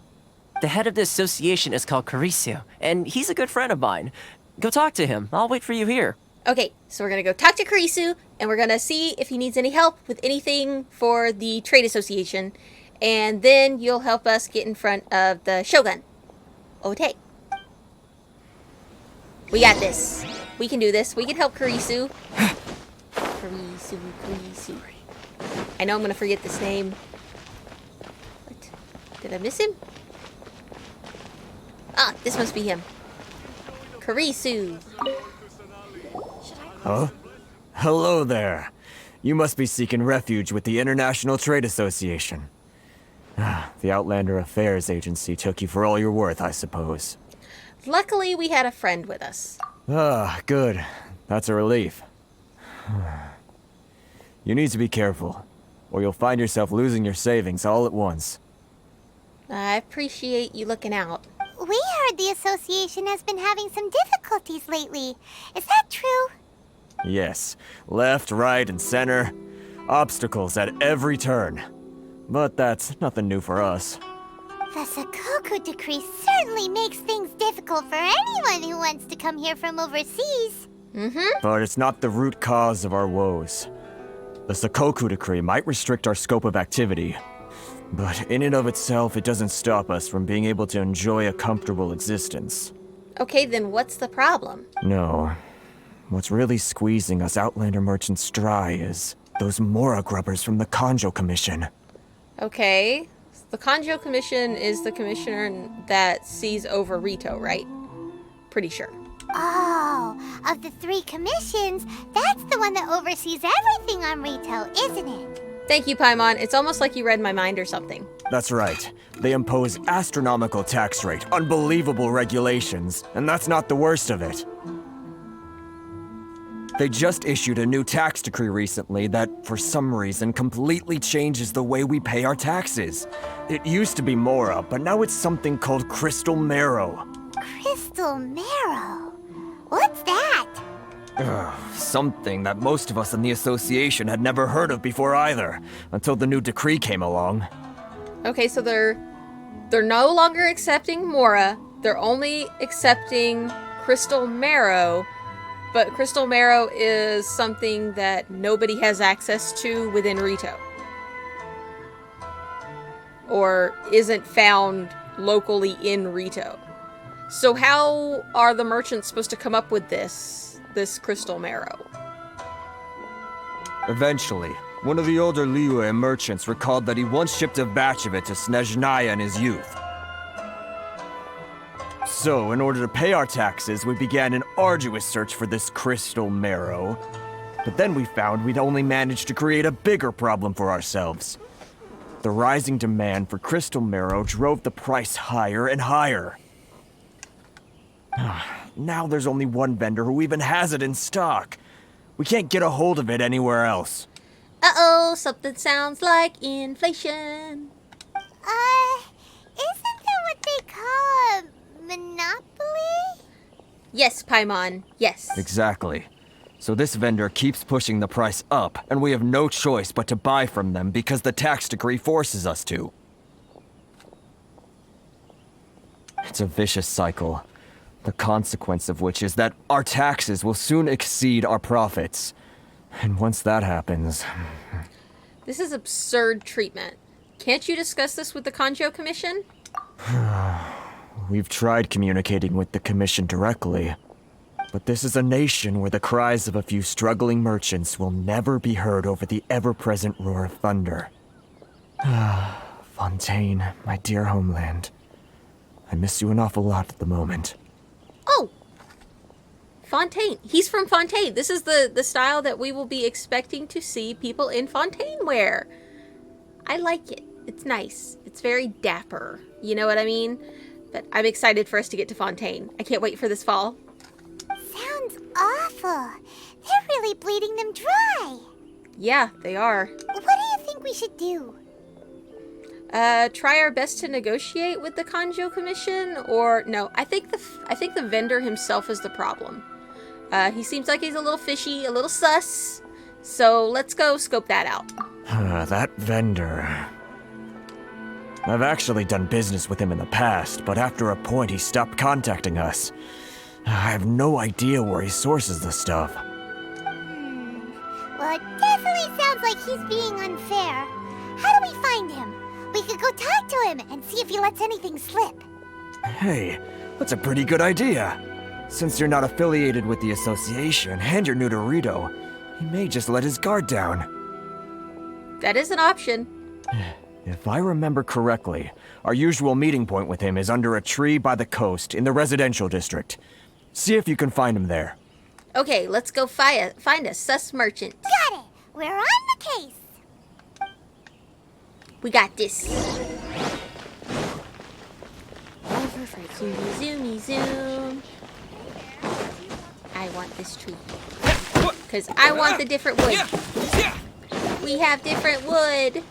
The head of the association is called Caricio, and he's a good friend of mine. Go talk to him. I'll wait for you here. Okay, so we're gonna go talk to Karisu, and we're gonna see if he needs any help with anything for the trade association, and then you'll help us get in front of the Shogun. Okay. We got this. We can do this. We can help Karisu. Kurisu. I know I'm gonna forget this name. What? Did I miss him? Ah, this must be him. Kurisu. Huh? Hello there. You must be seeking refuge with the International Trade Association. The Outlander Affairs Agency took you for all you're worth, I suppose. Luckily, we had a friend with us. Ah, good. That's a relief. You need to be careful, or you'll find yourself losing your savings all at once. I appreciate you looking out. We heard the association has been having some difficulties lately. Is that true? Yes. Left, right, and center. Obstacles at every turn. But that's nothing new for us. The Sakoku decree certainly makes things difficult for anyone who wants to come here from overseas. But it's not the root cause of our woes. The Sakoku decree might restrict our scope of activity, but in and of itself, it doesn't stop us from being able to enjoy a comfortable existence. Okay, then what's the problem? No. What's really squeezing us Outlander merchants dry is those Mora grubbers from the Kanjo Commission. Okay. The Kanjo Commission is the commissioner that sees over Rituo, right? Pretty sure. Oh, of the 3 commissions, that's the one that oversees everything on Rituo, isn't it? Thank you, Paimon. It's almost like you read my mind or something. That's right. They impose astronomical tax rate, unbelievable regulations, and that's not the worst of it. They just issued a new tax decree recently that, for some reason, completely changes the way we pay our taxes. It used to be Mora, but now it's something called Crystal Marrow. Crystal Marrow? What's that? Something that most of us in the association had never heard of before either, until the new decree came along. Okay, so they're no longer accepting Mora. They're only accepting Crystal Marrow. But Crystal Marrow is something that nobody has access to within Rituo. Or isn't found locally in Rituo. So how are the merchants supposed to come up with this Crystal Marrow? Eventually, one of the older Liyue merchants recalled that he once shipped a batch of it to Snezhnaya in his youth. So, in order to pay our taxes, we began an arduous search for this Crystal Marrow. But then we found we'd only managed to create a bigger problem for ourselves. The rising demand for Crystal Marrow drove the price higher and higher. Now there's only one vendor who even has it in stock. We can't get a hold of it anywhere else. Uh-oh, something sounds like inflation. Isn't that what they call a monopoly? Yes, Paimon, yes. Exactly. So this vendor keeps pushing the price up, and we have no choice but to buy from them because the tax decree forces us to. It's a vicious cycle, the consequence of which is that our taxes will soon exceed our profits. And once that happens... This is absurd treatment. Can't you discuss this with the Kanjo Commission? We've tried communicating with the Commission directly, but this is a nation where the cries of a few struggling merchants will never be heard over the ever-present roar of thunder. Fontaine, my dear homeland. I miss you an awful lot at the moment. Oh! Fontaine. He's from Fontaine. This is the style that we will be expecting to see people in Fontaine wear. I like it. It's nice. It's very dapper. You know what I mean? But I'm excited for us to get to Fontaine. I can't wait for this fall. Sounds awful. They're really bleeding them dry. Yeah, they are. What do you think we should do? Try our best to negotiate with the Kanjo Commission, or no, I think the vendor himself is the problem. He seems like he's a little fishy, a little sus. So let's go scope that out. That vendor... I've actually done business with him in the past, but after a point he stopped contacting us. I have no idea where he sources the stuff. Well, it definitely sounds like he's being unfair. How do we find him? We could go talk to him and see if he lets anything slip. Hey, that's a pretty good idea. Since you're not affiliated with the association and you're new to Rito, He may just let his guard down. That is an option. If I remember correctly, our usual meeting point with him is under a tree by the coast in the residential district. See if you can find him there. Okay, let's go find a sus merchant. Got it! We're on the case! We got this. Over for zoomy zoom. I want this tree. Because I want the different wood. We have different wood.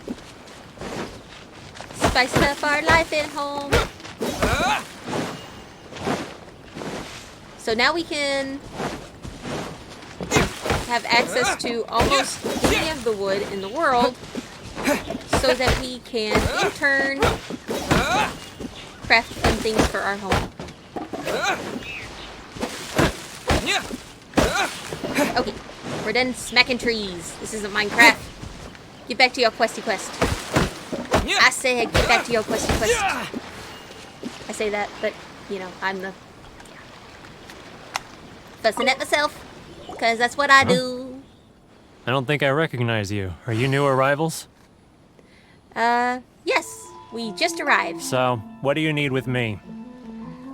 Spicing up our life at home. So now we can have access to almost any of the wood in the world so that we can, in turn, craft some things for our home. Okay, we're done smacking trees. This isn't Minecraft. Get back to your questy quest. I said get back to your questy quest. I say that, but, you know, I'm the... fussing at myself, because that's what I do. I don't think I recognize you. Are you new arrivals? Yes, we just arrived. So, what do you need with me?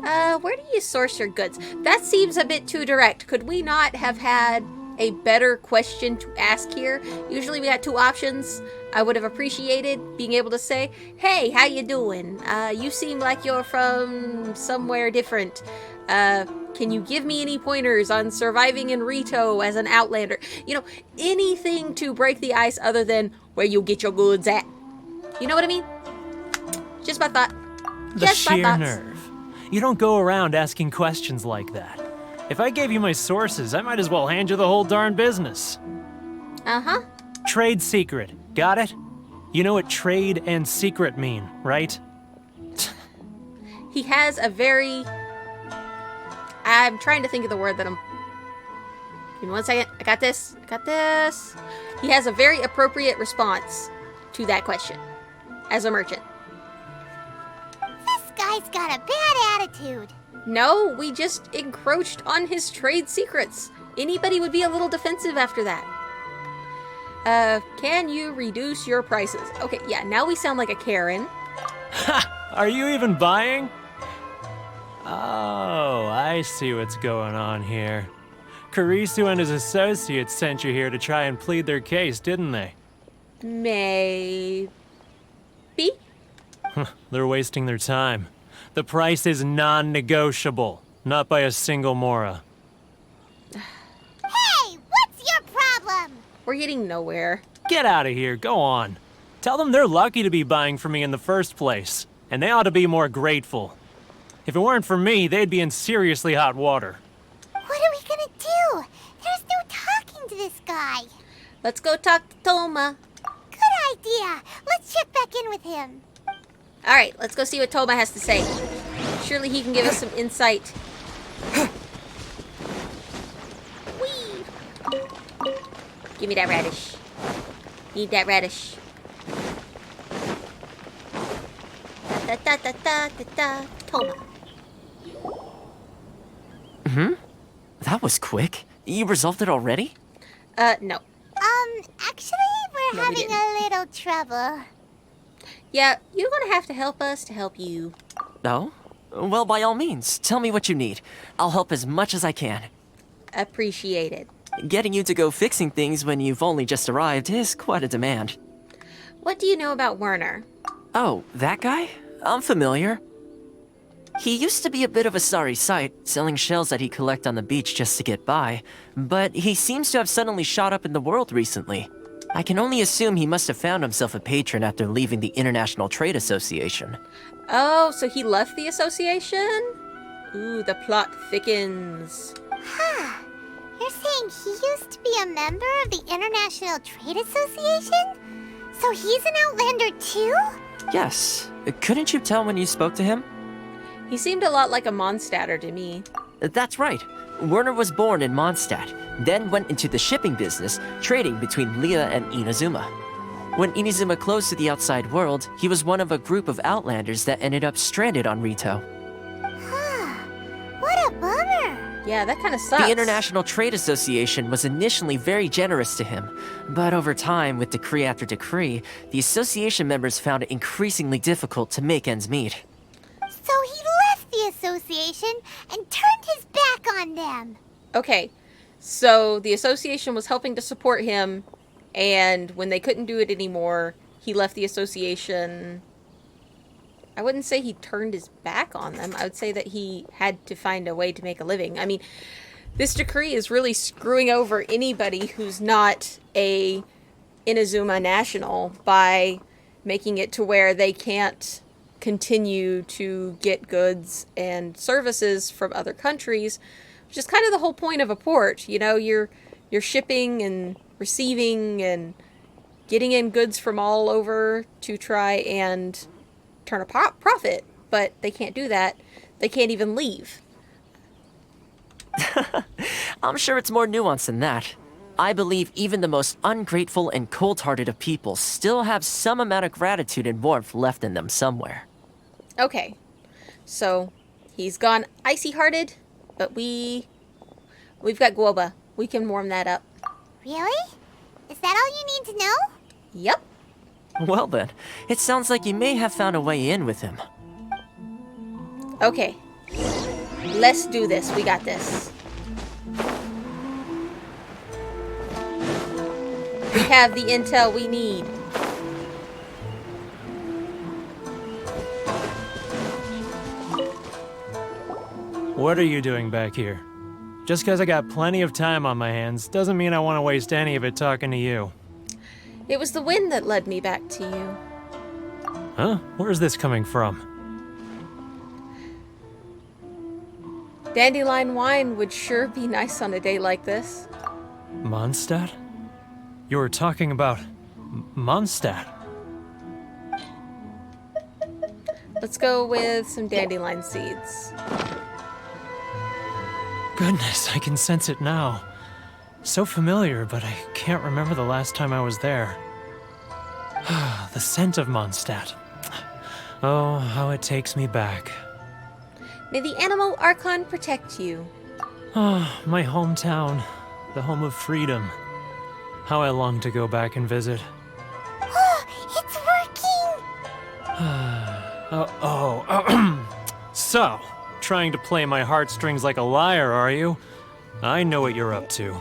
Where do you source your goods? That seems a bit too direct. Could we not have had a better question to ask here? Usually we got two options. I would have appreciated being able to say, hey, how you doing? You seem like you're from somewhere different. Can you give me any pointers on surviving in Rituo as an outlander? You know, anything to break the ice other than where you get your goods at. You know what I mean? Just my thought. The sheer nerve. You don't go around asking questions like that. If I gave you my sources, I might as well hand you the whole darn business. Uh-huh. Trade secret. Got it? You know what trade and secret mean, right? He has a very... I'm trying to think of the word that I'm... Give me 1 second. I got this. I got this. He has a very appropriate response to that question as a merchant. This guy's got a bad attitude. No, we just encroached on his trade secrets. Anybody would be a little defensive after that. Can you reduce your prices? Okay, yeah, now we sound like a Karen. Ha! Are you even buying? Oh, I see what's going on here. Carisu and his associates sent you here to try and plead their case, didn't they? Maybe? They're wasting their time. The price is non-negotiable, not by a single Mora. Hey, what's your problem? We're getting nowhere. Get out of here, go on. Tell them they're lucky to be buying from me in the first place, and they ought to be more grateful. If it weren't for me, they'd be in seriously hot water. What are we gonna do? There's no talking to this guy. Let's go talk to Toma. Good idea. Let's check back in with him. Alright, let's go see what Toma has to say. Surely he can give us some insight. Whee! Give me that radish. Need that radish. Da da da da da da. Toma. That was quick. You resolved it already? No. Actually, we're having a little trouble. Yeah, you're gonna have to help us to help you. No? Well, by all means, tell me what you need. I'll help as much as I can. Appreciated. Getting you to go fixing things when you've only just arrived is quite a demand. What do you know about Werner? Oh, that guy? I'm familiar. He used to be a bit of a sorry sight, selling shells that he'd collect on the beach just to get by, but he seems to have suddenly shot up in the world recently. I can only assume he must have found himself a patron after leaving the International Trade Association. Oh, so he left the association? Ooh, the plot thickens. Huh. You're saying he used to be a member of the International Trade Association? So he's an Outlander too? Yes. Couldn't you tell when you spoke to him? He seemed a lot like a Mondstadter to me. That's right. Werner was born in Mondstadt, then went into the shipping business, trading between Leah and Inazuma. When Inazuma closed to the outside world, he was one of a group of Outlanders that ended up stranded on Rituo. Huh. What a bummer. Yeah, that kind of sucks. The International Trade Association was initially very generous to him, but over time, with decree after decree, the association members found it increasingly difficult to make ends meet. So he left the association and turned his back on them. Okay, so the association was helping to support him, and when they couldn't do it anymore, he left the association. I wouldn't say he turned his back on them. I would say that he had to find a way to make a living. I mean, this decree is really screwing over anybody who's not a Inazuma national by making it to where they can't continue to get goods and services from other countries, which is kind of the whole point of a port. You know, you're shipping and receiving and getting in goods from all over to try and turn a profit, but they can't do that. They can't even leave. I'm sure it's more nuanced than that. I believe even the most ungrateful and cold-hearted of people still have some amount of gratitude and warmth left in them somewhere. Okay, so he's gone icy-hearted, but we've got Guoba. We can warm that up. Really? Is that all you need to know? Yep. Well then, it sounds like you may have found a way in with him. Okay. Let's do this. We got this. We have the intel we need. What are you doing back here? Just because I got plenty of time on my hands doesn't mean I want to waste any of it talking to you. It was the wind that led me back to you. Huh? Where's this coming from? Dandelion wine would sure be nice on a day like this. Mondstadt? You were talking about Mondstadt. Let's go with some dandelion seeds. Goodness, I can sense it now. So familiar, but I can't remember the last time I was there. The scent of Mondstadt. Oh, how it takes me back. May the animal Archon protect you. Oh, my hometown. The home of freedom. How I long to go back and visit. It's working! So, trying to play my heartstrings like a liar, are you? I know what you're up to.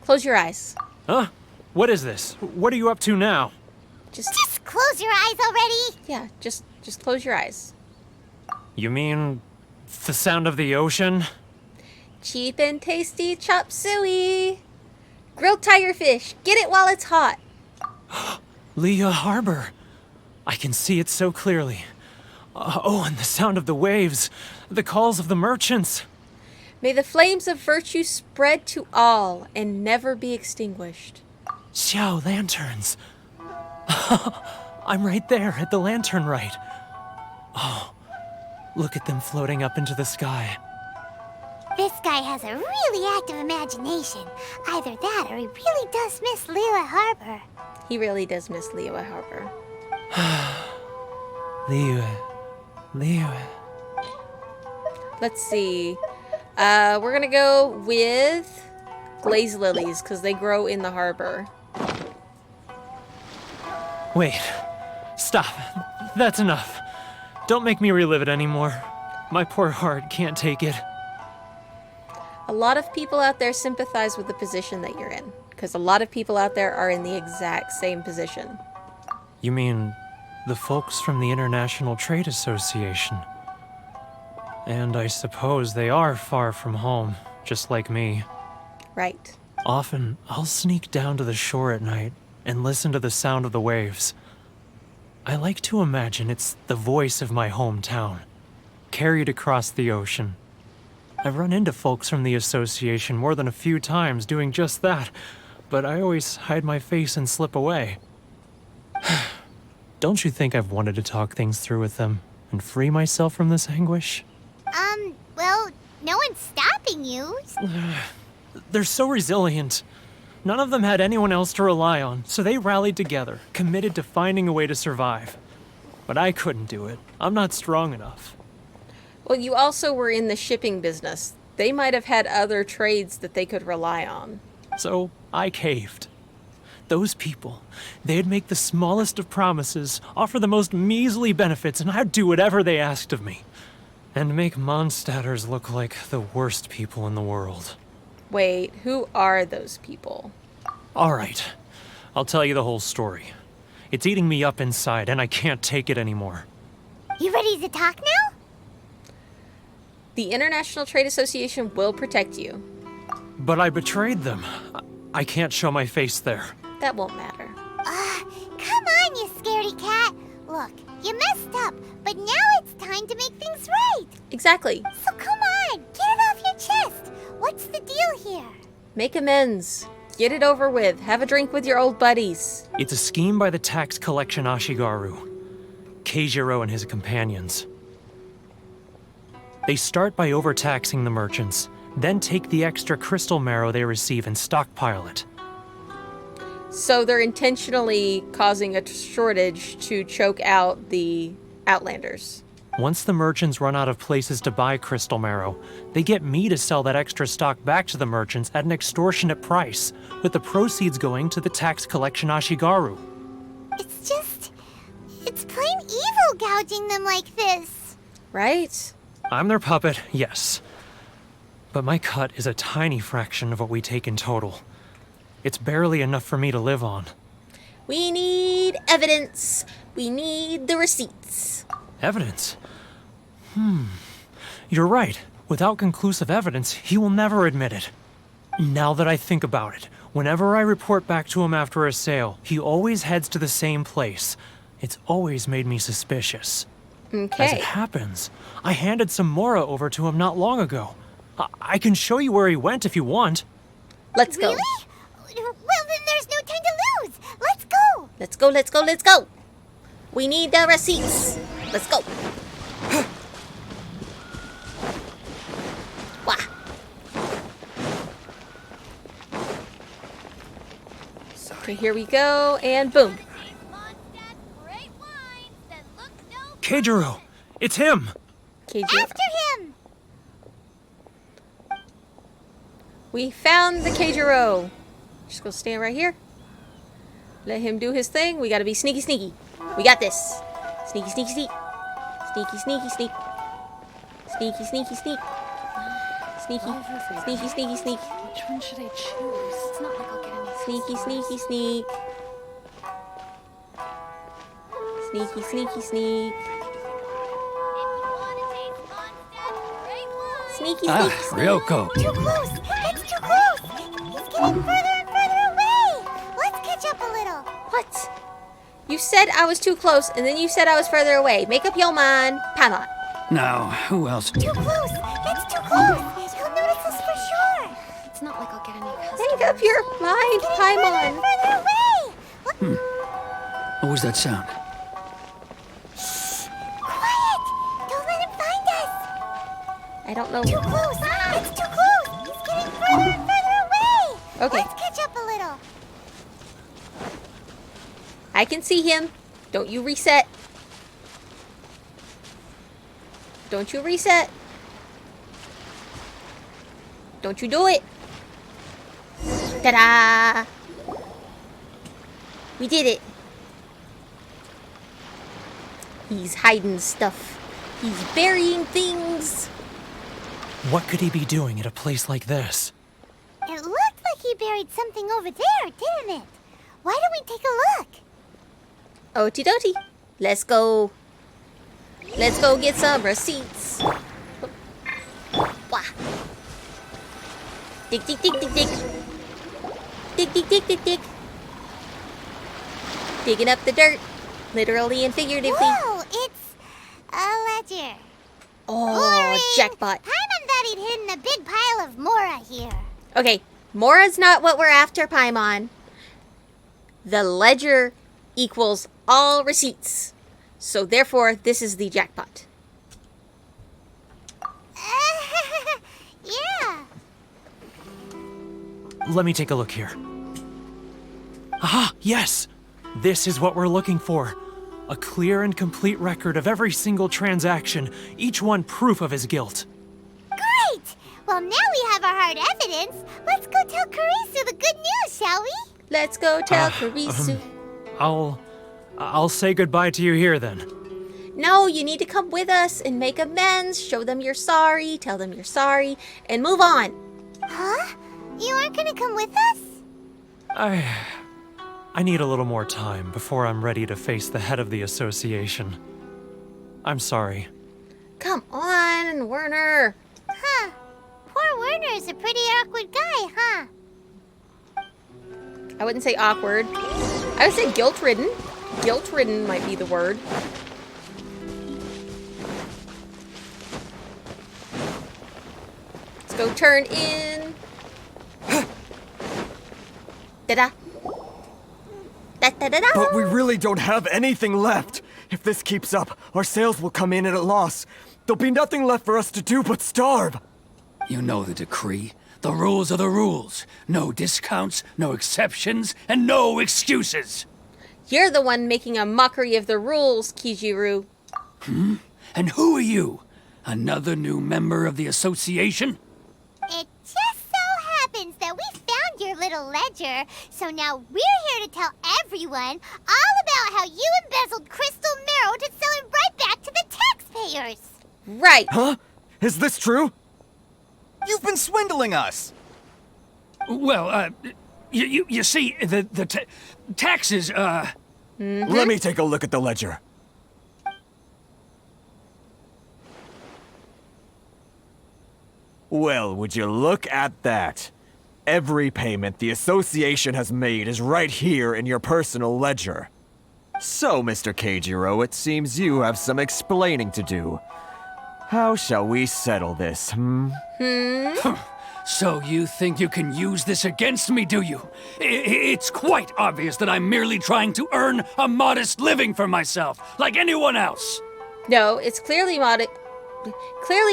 Close your eyes. Huh? What is this? What are you up to now? Just close your eyes already! Yeah, just close your eyes. You mean the sound of the ocean? Cheap and tasty chop suey. Grilled tiger fish. Get it while it's hot. Leah Harbor. I can see it so clearly. Oh, and the sound of the waves. The calls of the merchants. May the flames of virtue spread to all and never be extinguished. Xiao lanterns. I'm right there at the lantern right. Oh, look at them floating up into the sky. This guy has a really active imagination. Either that or he really does miss Liyue Harbor. He really does miss Liyue Harbor. Liyue. Let's see. We're gonna go with glaze lilies because they grow in the harbor. Wait. Stop. That's enough. Don't make me relive it anymore. My poor heart can't take it. A lot of people out there sympathize with the position that you're in, because a lot of people out there are in the exact same position. You mean the folks from the International Trade Association? And I suppose they are far from home, just like me. Right. Often, I'll sneak down to the shore at night and listen to the sound of the waves. I like to imagine it's the voice of my hometown, carried across the ocean. I've run into folks from the association more than a few times doing just that, but I always hide my face and slip away. Don't you think I've wanted to talk things through with them and free myself from this anguish? Well, no one's stopping you. They're so resilient. None of them had anyone else to rely on, so they rallied together, committed to finding a way to survive. But I couldn't do it. I'm not strong enough. Well, you also were in the shipping business. They might have had other trades that they could rely on. So I caved. Those people, they'd make the smallest of promises, offer the most measly benefits, and I'd do whatever they asked of me. And make Mondstadters look like the worst people in the world. Wait, who are those people? All right, I'll tell you the whole story. It's eating me up inside, and I can't take it anymore. You ready to talk now? The International Trade Association will protect you. But I betrayed them. I can't show my face there. That won't matter. Come on, you scaredy cat. Look, you messed up, but now it's time to make things right. Exactly. So come on, get it off your chest. What's the deal here? Make amends. Get it over with. Have a drink with your old buddies. It's a scheme by the tax collection Ashigaru, Keijiro and his companions. They start by overtaxing the merchants, then take the extra crystal marrow they receive and stockpile it. So they're intentionally causing a shortage to choke out the Outlanders. Once the merchants run out of places to buy crystal marrow, they get me to sell that extra stock back to the merchants at an extortionate price, with the proceeds going to the tax collection Ashigaru. It's plain evil gouging them like this. Right? I'm their puppet, yes. But my cut is a tiny fraction of what we take in total. It's barely enough for me to live on. We need evidence. We need the receipts. Evidence? You're right. Without conclusive evidence, he will never admit it. Now that I think about it, whenever I report back to him after a sale, he always heads to the same place. It's always made me suspicious. Okay. As it happens, I handed some Mora over to him not long ago. I can show you where he went if you want. Let's go. Really? Well, then there's no time to lose. Let's go. Let's go, let's go, let's go. We need the receipts. Let's go. Wah. Okay, here we go, and boom. Keijiro! It's him! Keijiro. After him. We found the Keijiro. Just go stand right here. Let him do his thing. We gotta be sneaky, sneaky. We got this. Sneaky, sneaky, sneak. Sneaky, sneaky, sneak. Sneaky, sneaky, sneak. Sneaky, sneaky, sneaky, sneak. Which one should I choose? It's not like I'll get any. Sneaky, sneaky, sneak. Sneaky, sneaky, sneak. Sneaky, sneaky, sneak. Ryoko. Too close. It's too close. He's getting further and further away. Let's catch up a little. What? You said I was too close, and then you said I was further away. Make up your mind. Paimon. Now, who else? Too close. It's too close. He'll notice us for sure. It's not like I'll get any customers. Make up your mind, Paimon. Further away. What was that sound? Quiet. Don't let him find us. I don't know. Too close. It's too close. He's getting further and further away. Okay. Let's catch up a little. I can see him. Don't you reset. Don't you reset. Don't you do it. Ta-da! We did it. He's hiding stuff. He's burying things. What could he be doing at a place like this? It looked like he buried something over there, didn't it? Why don't we take a look? Okie dokie. Let's go. Let's go get some receipts. Wah. Dig, dig, dig, dig, dig. Dig, dig, dig, dig, dig. Digging up the dirt. Literally and figuratively. Whoa, it's a ledger. Oh, Boring. jackpot. Paimon thought he'd hidden a big pile of Mora here. Okay, Mora's not what we're after, Paimon. The ledger equals all receipts. So therefore, this is the jackpot. Yeah. Let me take a look here. Aha! Yes! This is what we're looking for. A clear and complete record of every single transaction, each one proof of his guilt. Great! Well, now we have our hard evidence. Let's go tell Karisu the good news, shall we? Let's go tell Karisu. I'll say goodbye to you here then. No, you need to come with us and make amends. Show them you're sorry, tell them you're sorry, and move on. Huh? You aren't gonna come with us? I need a little more time before I'm ready to face the head of the association. I'm sorry. Come on, Werner. Huh. Poor Werner's a pretty awkward guy, huh? I wouldn't say awkward. I would say guilt-ridden. Guilt-ridden might be the word. Let's go turn in. Da-da. Da-da-da-da. But we really don't have anything left. If this keeps up, our sales will come in at a loss. There'll be nothing left for us to do but starve. You know the decree. The rules are the rules. No discounts, no exceptions, and no excuses. You're the one making a mockery of the rules, Kijiru. And who are you? Another new member of the association? It just so happens that we found your little ledger, so now we're here to tell everyone all about how you embezzled crystal marrow to sell it right back to the taxpayers. Right. Huh? Is this true? You've been swindling us! Well, you see, the taxes, Let me take a look at the ledger. Well, would you look at that? Every payment the association has made is right here in your personal ledger. So, Mr. Keijiro, it seems you have some explaining to do. How shall we settle this, So you think you can use this against me, do you? It's quite obvious that I'm merely trying to earn a modest living for myself, like anyone else. No, it's clearly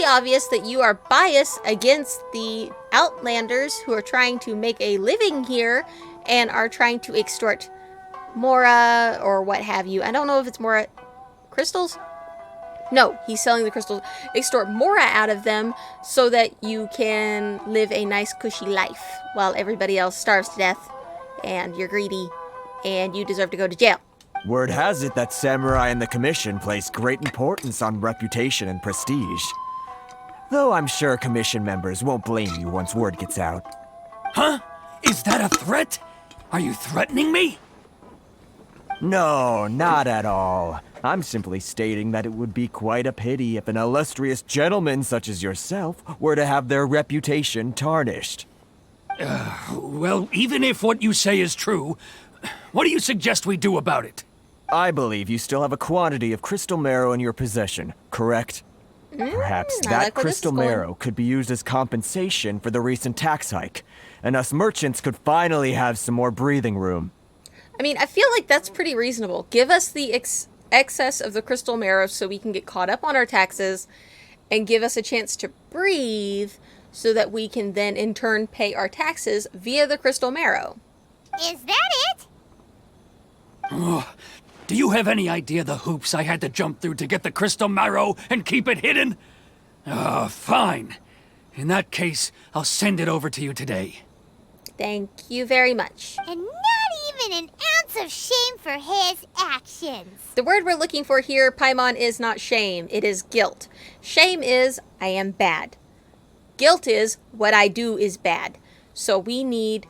obvious that you are biased against the Outlanders who are trying to make a living here and are trying to extort Mora or what have you. I don't know if it's Mora crystals. No, he's selling the crystals. Extort Mora out of them so that you can live a nice cushy life while everybody else starves to death and you're greedy and you deserve to go to jail. Word has it that samurai and the commission place great importance on reputation and prestige. Though I'm sure commission members won't blame you once word gets out. Huh? Is that a threat? Are you threatening me? No, not at all. I'm simply stating that it would be quite a pity if an illustrious gentleman such as yourself were to have their reputation tarnished. Well, even if what you say is true, what do you suggest we do about it? I believe you still have a quantity of crystal marrow in your possession, correct? Perhaps I that like where this is crystal going. marrow could be used as compensation for the recent tax hike, and us merchants could finally have some more breathing room. I mean, I feel like that's pretty reasonable. Give us the excess of the crystal marrow so we can get caught up on our taxes and give us a chance to breathe so that we can then in turn pay our taxes via the crystal marrow. Is that it? Do you have any idea the hoops I had to jump through to get the crystal marrow and keep it hidden? Fine. In that case, I'll send it over to you today. Thank you very much. And not even an ounce of shame for his actions. The word we're looking for here, Paimon, is not shame. It is guilt. Shame is, I am bad. Guilt is, what I do is bad. So we need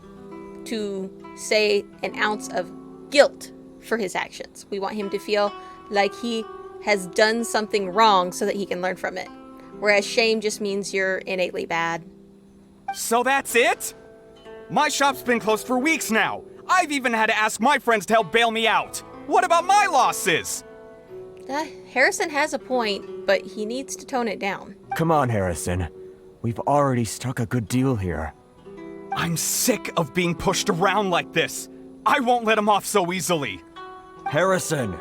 to say an ounce of guilt for his actions. We want him to feel like he has done something wrong so that he can learn from it. Whereas shame just means you're innately bad. So that's it? My shop's been closed for weeks now. I've even had to ask my friends to help bail me out. What about my losses? Harrison has a point, but he needs to tone it down. Come on, Harrison. We've already struck a good deal here. I'm sick of being pushed around like this. I won't let him off so easily. Harrison!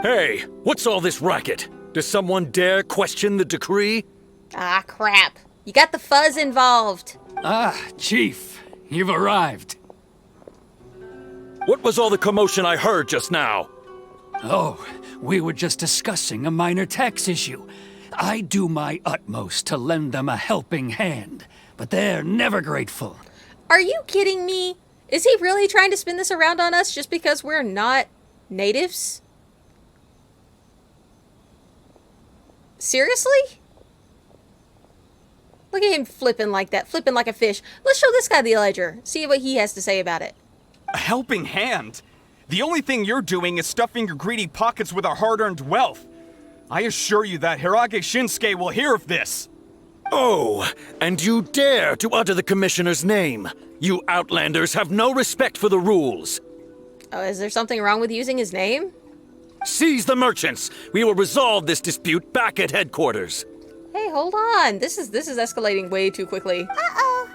Hey, what's all this racket? Does someone dare question the decree? Ah, crap. You got the fuzz involved. Chief, you've arrived. What was all the commotion I heard just now? Oh, we were just discussing a minor tax issue. I do my utmost to lend them a helping hand, but they're never grateful. Are you kidding me? Is he really trying to spin this around on us just because we're not natives? Seriously? Look at him flipping like that, flipping like a fish. Let's show this guy the ledger, see what he has to say about it. A helping hand? The only thing you're doing is stuffing your greedy pockets with our hard-earned wealth. I assure you that Hirage Shinsuke will hear of this. Oh, and you dare to utter the Commissioner's name. You Outlanders have no respect for the rules. Oh, is there something wrong with using his name? Seize the merchants. We will resolve this dispute back at headquarters. Hey, hold on. This is escalating way too quickly. Uh-oh.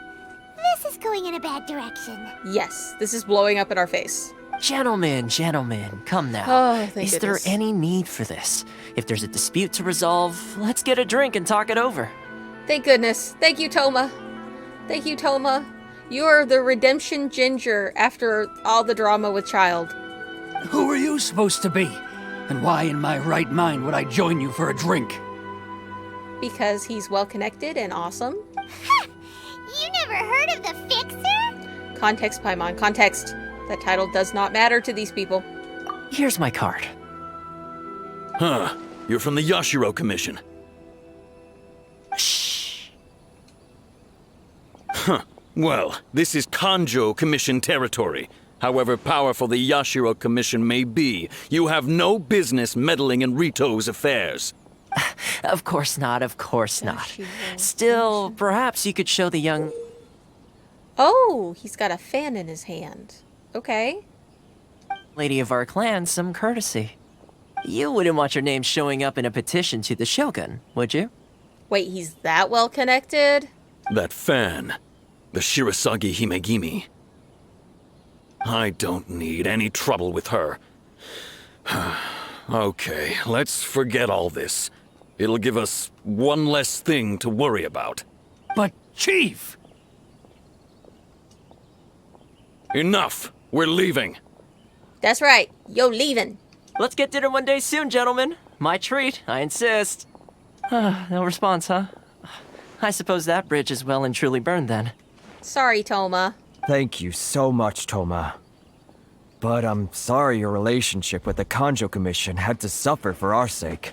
This is going in a bad direction. Yes, this is blowing up in our face. Gentlemen, come now. Oh, thank Is goodness. there any need for this? If there's a dispute to resolve, let's get a drink and talk it over. Thank goodness. Thank you, Toma. Thank you, Toma. You're the redemption ginger after all the drama with Child. Who are you supposed to be? And why in my right mind would I join you for a drink? Because he's well-connected and awesome. You never heard of the Fixer? Context, Paimon, context. That title does not matter to these people. Here's my card. Huh. You're from the Yashiro Commission. Shh. Huh. Well, this is Kanjo Commission territory. However powerful the Yashiro Commission may be, you have no business meddling in Rito's affairs. Of course not. Still, perhaps you could show the young... Oh, he's got a fan in his hand. Okay. lady of our clan some courtesy. You wouldn't want your name showing up in a petition to the Shogun, would you? Wait, he's that well connected? That fan. The Shirasagi Himegimi. I don't need any trouble with her. Okay, let's forget all this. It'll give us one less thing to worry about. But, Chief! Enough! We're leaving. That's right. Yo, leaving. Let's get dinner one day soon, gentlemen. My treat, I insist. No response, huh? I suppose that bridge is well and truly burned then. Sorry, Toma. Thank you so much, Toma. But I'm sorry your relationship with the Kanjo Commission had to suffer for our sake.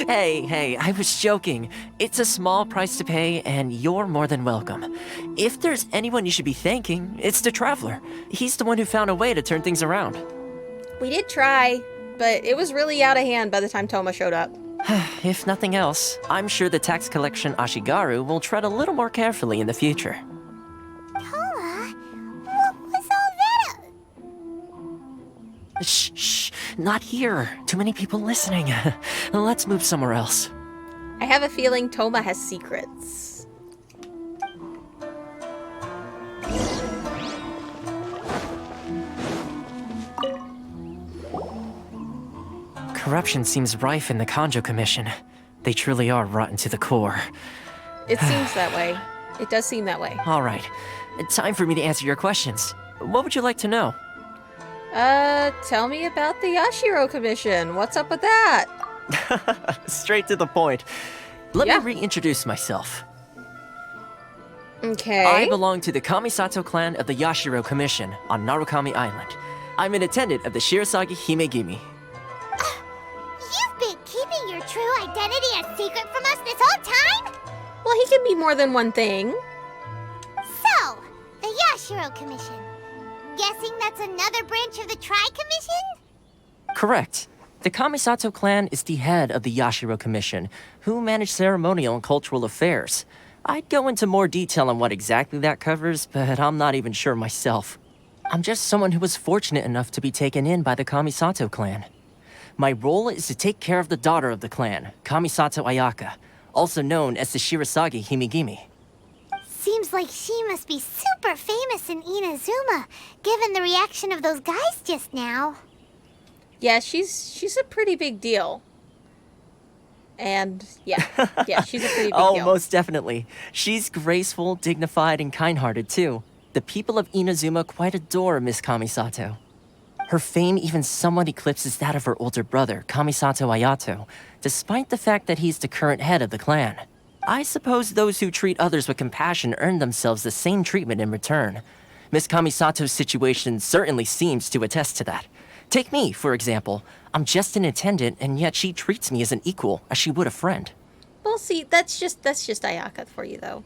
Hey, I was joking. It's a small price to pay, and you're more than welcome. If there's anyone you should be thanking, it's the Traveler. He's the one who found a way to turn things around. We did try, but it was really out of hand by the time Toma showed up. If nothing else, I'm sure the tax collection Ashigaru will tread a little more carefully in the future. Toma? What was all that? Shh, not here. Too many people listening. Let's move somewhere else. I have a feeling Toma has secrets. Corruption seems rife in the Kanjo Commission. They truly are rotten to the core. It seems that way. It does seem that way. All right. Time for me to answer your questions. What would you like to know? Tell me about the Yashiro Commission. What's up with that? Straight to the point. Let me reintroduce myself. Okay. I belong to the Kamisato clan of the Yashiro Commission on Narukami Island. I'm an attendant of the Shirasagi Himegimi. You've been keeping your true identity a secret from us this whole time? Well, he can be more than one thing. So, the Yashiro Commission. Guessing that's another branch of the Tri-Commission? Correct. The Kamisato clan is the head of the Yashiro Commission, who manage ceremonial and cultural affairs. I'd go into more detail on what exactly that covers, but I'm not even sure myself. I'm just someone who was fortunate enough to be taken in by the Kamisato clan. My role is to take care of the daughter of the clan, Kamisato Ayaka, also known as the Shirasagi Himegimi. Seems like she must be super famous in Inazuma, given the reaction of those guys just now. Yeah, she's a pretty big deal. And yeah, she's a pretty big deal. Oh, most definitely. She's graceful, dignified, and kind-hearted too. The people of Inazuma quite adore Miss Kamisato. Her fame even somewhat eclipses that of her older brother, Kamisato Ayato, despite the fact that he's the current head of the clan. I suppose those who treat others with compassion earn themselves the same treatment in return. Miss Kamisato's situation certainly seems to attest to that. Take me, for example. I'm just an attendant, and yet she treats me as an equal, as she would a friend. Well, see, that's just Ayaka for you, though.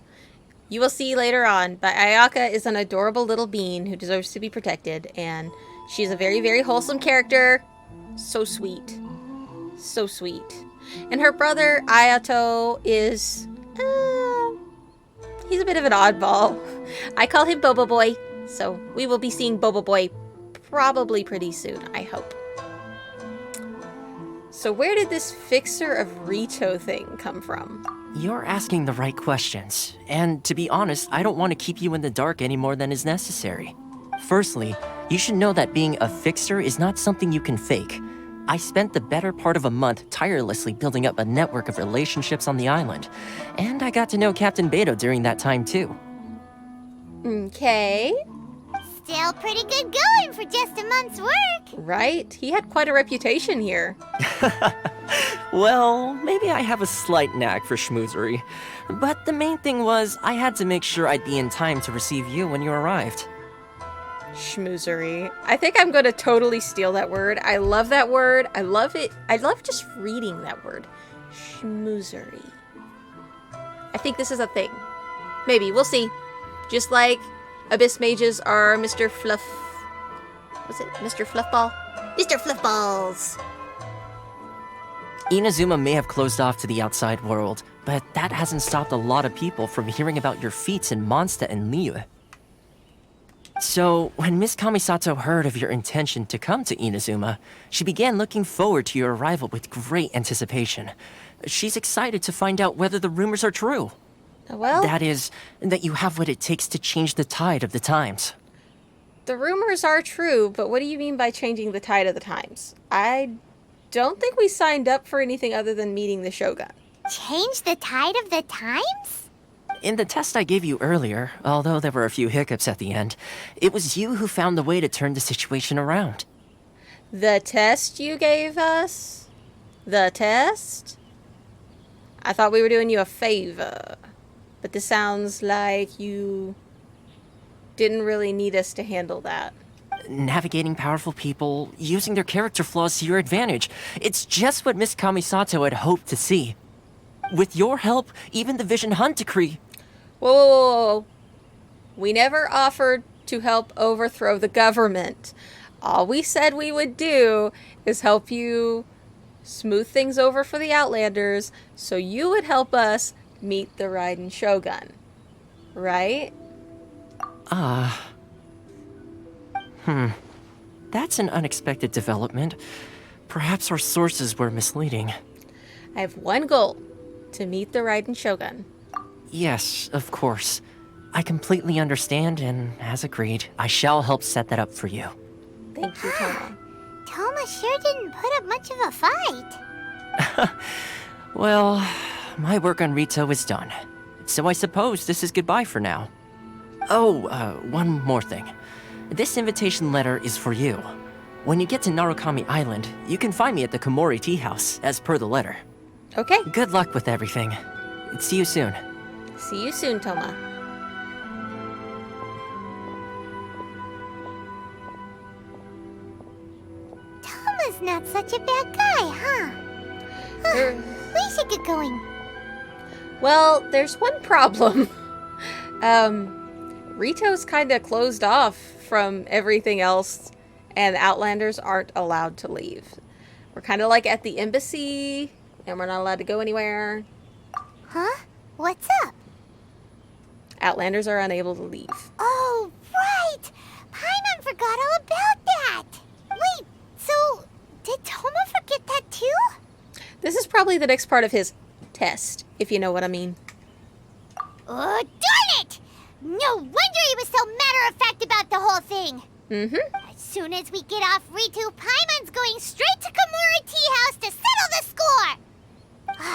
You will see later on, but Ayaka is an adorable little bean who deserves to be protected, and she's a very, very wholesome character. So sweet. So sweet. And her brother, Ayato, is... he's a bit of an oddball. I call him Bobo Boy, so we will be seeing Bobo Boy probably pretty soon, I hope. So where did this fixer of Rituo thing come from? You're asking the right questions, and to be honest, I don't want to keep you in the dark any more than is necessary. Firstly, you should know that being a fixer is not something you can fake. I spent the better part of a month tirelessly building up a network of relationships on the island, and I got to know Captain Beto during that time too. Okay. Still pretty good going for just a month's work. Right? He had quite a reputation here. Well, maybe I have a slight knack for schmoozery. But the main thing was, I had to make sure I'd be in time to receive you when you arrived. Schmoozery. I think I'm going to totally steal that word. I love that word. I love it. I love just reading that word. Schmoozery. I think this is a thing. Maybe. We'll see. Just like Abyss Mages are Mr. Fluff... Was it Mr. Fluffball? Mr. Fluffballs! Inazuma may have closed off to the outside world, but that hasn't stopped a lot of people from hearing about your feats in Mondstadt and Liyue. So, when Miss Kamisato heard of your intention to come to Inazuma, she began looking forward to your arrival with great anticipation. She's excited to find out whether the rumors are true. Well... That is, that you have what it takes to change the tide of the times. The rumors are true, but what do you mean by changing the tide of the times? I don't think we signed up for anything other than meeting the Shogun. Change the tide of the times? In the test I gave you earlier, although there were a few hiccups at the end, it was you who found the way to turn the situation around. The test you gave us? The test? I thought we were doing you a favor. But this sounds like you didn't really need us to handle that. Navigating powerful people, using their character flaws to your advantage. It's just what Miss Kamisato had hoped to see. With your help, even the Vision Hunt decree... Whoa. We never offered to help overthrow the government. All we said we would do is help you smooth things over for the Outlanders so you would help us meet the Raiden Shogun. Right? That's an unexpected development. Perhaps our sources were misleading. I have one goal. To meet the Raiden Shogun. Yes, of course. I completely understand, and as agreed, I shall help set that up for you. Thank you, Toma. Toma sure didn't put up much of a fight. Well, my work on Rituo is done. So I suppose this is goodbye for now. Oh, one more thing. This invitation letter is for you. When you get to Narukami Island, you can find me at the Komori Tea House, as per the letter. Okay. Good luck with everything. See you soon. See you soon, Toma. Toma's not such a bad guy, huh? We should get going. Well, there's one problem. Rito's kind of closed off from everything else, and Outlanders aren't allowed to leave. We're kind of like at the embassy, and we're not allowed to go anywhere. Huh? What's up? Outlanders are unable to leave. Oh, right! Paimon forgot all about that! Wait, so did Toma forget that too? This is probably the next part of his test, if you know what I mean. Oh, darn it! No wonder he was so matter-of-fact about the whole thing. As soon as we get off Rituo, Paimon's going straight to Komori Tea House to settle the score!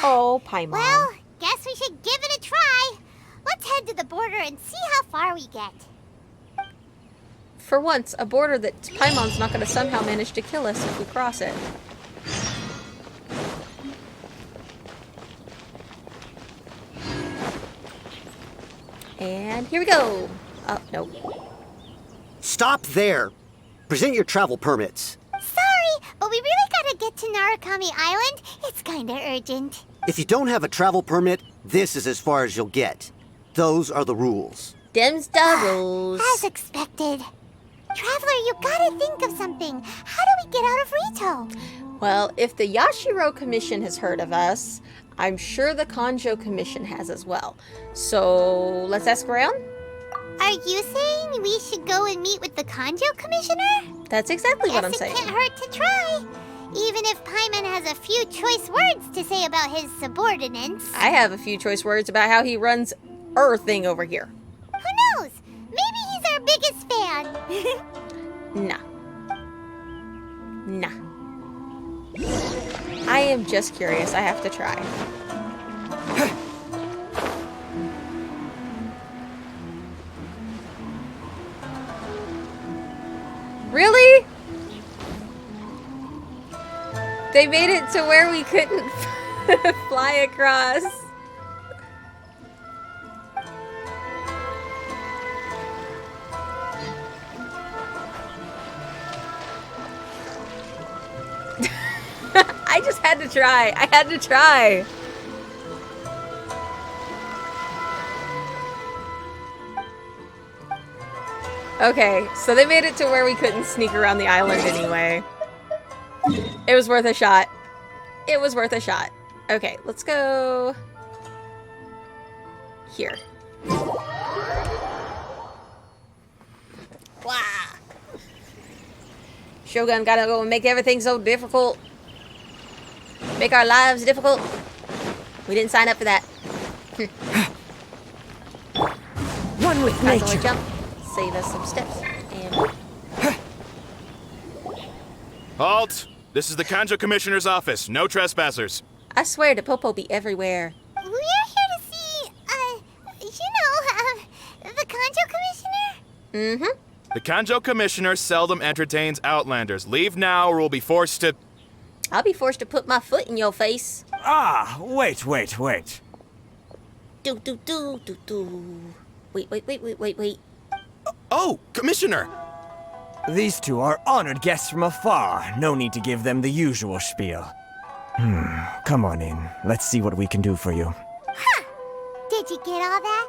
Oh, Paimon. Well, guess we should give it a try. Let's head to the border and see how far we get. For once, a border that Paimon's not going to somehow manage to kill us if we cross it. And here we go. Oh, no. Stop there. Present your travel permits. Sorry, but we really gotta get to Narukami Island. It's kinda urgent. If you don't have a travel permit, this is as far as you'll get. Those are the rules. Dem's the rules. As expected. Traveler, you gotta think of something. How do we get out of Rituo? Well, if the Yashiro Commission has heard of us, I'm sure the Kanjo Commission has as well. So, let's ask around? Are you saying we should go and meet with the Kanjo Commissioner? That's exactly what I'm saying. It can't hurt to try. Even if Paimon has a few choice words to say about his subordinates. I have a few choice words about how he runs thing over here. Who knows? Maybe he's our biggest fan. Nah. I am just curious. I have to try. Really? They made it to where we couldn't fly across. I just had to try. I had to try. Okay, so they made it to where we couldn't sneak around the island anyway. It was worth a shot. It was worth a shot. Okay, let's go here. Wow. Shogun gotta go and make everything so difficult. Make our lives difficult. We didn't sign up for that. One with nature. nature. Jump. Save us some steps. And Halt! This is the Kanjo Commissioner's office. No trespassers. I swear the popo be everywhere. We're here to see, the Kanjo Commissioner? Mm-hmm. The Kanjo Commissioner seldom entertains Outlanders. Leave now or we'll be forced to... I'll be forced to put my foot in your face. Ah, wait. Do. Wait. Oh, Commissioner! These two are honored guests from afar. No need to give them the usual spiel. Come on in. Let's see what we can do for you. Ha! Did you get all that,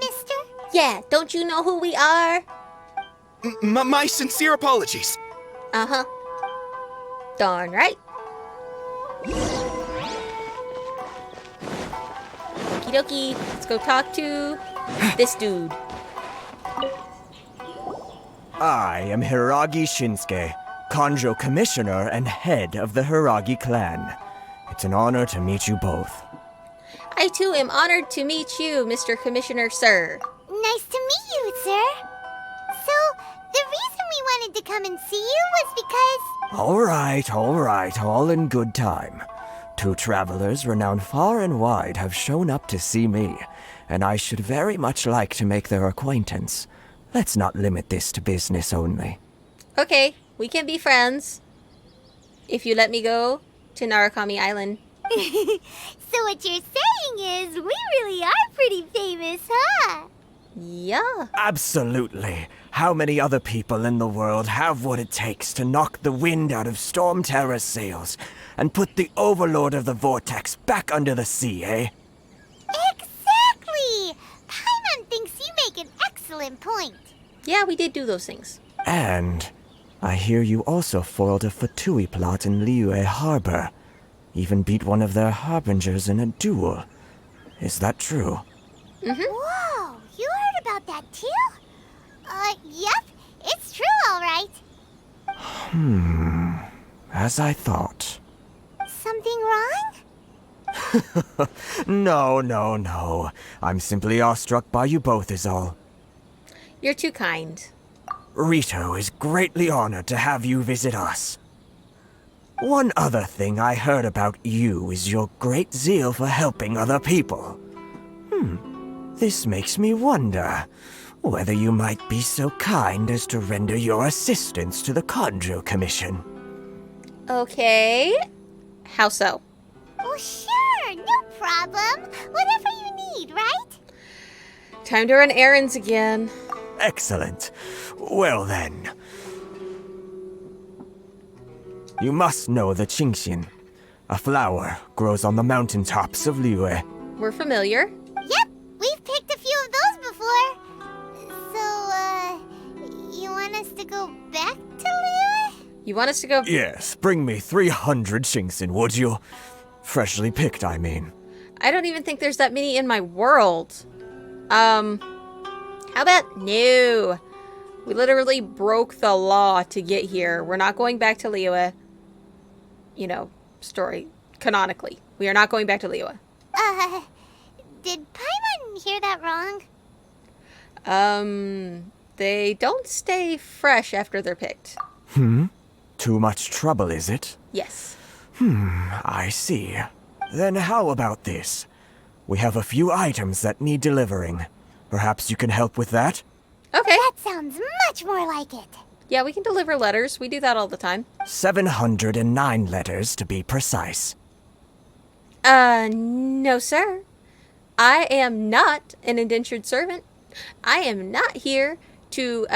mister? Yeah, don't you know who we are? My sincere apologies. Uh-huh. Darn right. Okie dokie. Let's go talk to this dude. I am Hiragi Shinsuke, Kanjo Commissioner and head of the Hiragi clan. It's an honor to meet you both. I too am honored to meet you, Mr. Commissioner, sir. Nice to meet you, sir. So, the reason we wanted to come and see you was because... All right, all in good time. Two travelers renowned far and wide have shown up to see me, and I should very much like to make their acquaintance. Let's not limit this to business only. Okay, we can be friends. If you let me go to Narukami Island. So what you're saying is, we really are pretty famous, huh? Yeah. Absolutely. How many other people in the world have what it takes to knock the wind out of Storm Terror's sails and put the Overlord of the Vortex back under the sea, eh? Exactly! Paimon thinks you make an excellent point. Yeah, we did do those things. And I hear you also foiled a Fatui plot in Liyue Harbor. Even beat one of their harbingers in a duel. Is that true? Mm-hmm. Whoa, you heard about that too? Yep, it's true, all right. As I thought. Something wrong? No. I'm simply awestruck by you both is all. You're too kind. Rituo is greatly honored to have you visit us. One other thing I heard about you is your great zeal for helping other people. This makes me wonder, whether you might be so kind as to render your assistance to the Kanjo Commission. Okay. How so? Oh, sure, no problem. Whatever you need, right? Time to run errands again. Excellent. Well then. You must know the Genshin. A flower grows on the mountaintops of Liyue. We're familiar. Yep, we've picked a few of those before. So, you want us to go back to Liyue? You want us to go... Yes, bring me 300 Genshin, would you? Freshly picked, I mean. I don't even think there's that many in my world. How about no? We literally broke the law to get here. We're not going back to Liyue. You know, story. Canonically. We are not going back to Liyue. Did Paimon hear that wrong? They don't stay fresh after they're picked. Too much trouble, is it? Yes. I see. Then how about this? We have a few items that need delivering. Perhaps you can help with that? Okay. That sounds much more like it. Yeah, we can deliver letters. We do that all the time. 709 letters, to be precise. No, sir. I am not an indentured servant. I am not here to,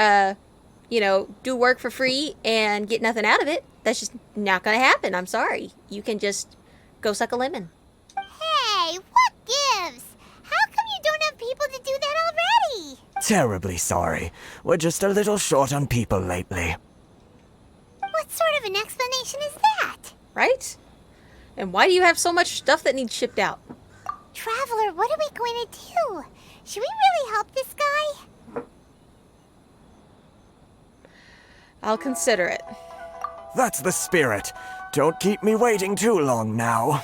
you know, do work for free and get nothing out of it. That's just not gonna happen. I'm sorry. You can just go suck a lemon. Hey, what gives? How come you don't have people to do that already? Terribly sorry. We're just a little short on people lately. What sort of an explanation is that? Right? And why do you have so much stuff that needs shipped out? Traveler, what are we going to do? Should we really help this guy? I'll consider it. That's the spirit. Don't keep me waiting too long now.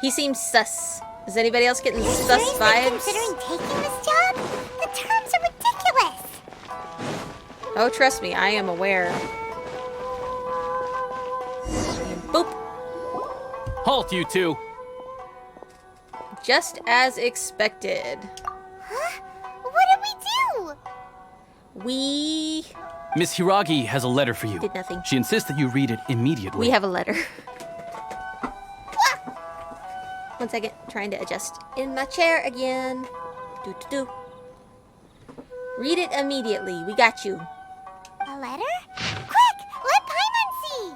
He seems sus. Is anybody else getting sus Seriously vibes? considering taking this job? The terms are ridiculous. Oh, trust me, I am aware. And boop. Halt, you two! Just as expected. Huh? What did we do? We Miss Hiragi has a letter for you. did nothing. She insists that you read it immediately. We have a letter. 1 second, trying to adjust in my chair again. Do. Read it immediately. We got you. A letter? Quick! Let Paimon see!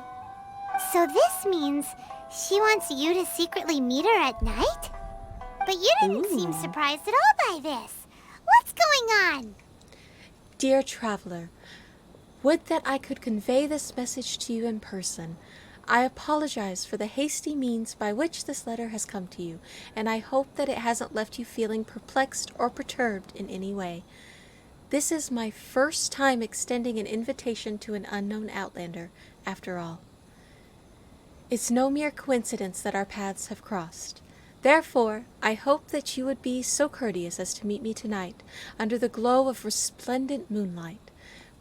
So this means she wants you to secretly meet her at night? But you didn't seem surprised at all by this. What's going on? Dear traveler, would that I could convey this message to you in person. I apologize for the hasty means by which this letter has come to you, and I hope that it hasn't left you feeling perplexed or perturbed in any way. This is my first time extending an invitation to an unknown outlander, after all. It's no mere coincidence that our paths have crossed. Therefore, I hope that you would be so courteous as to meet me tonight, under the glow of resplendent moonlight.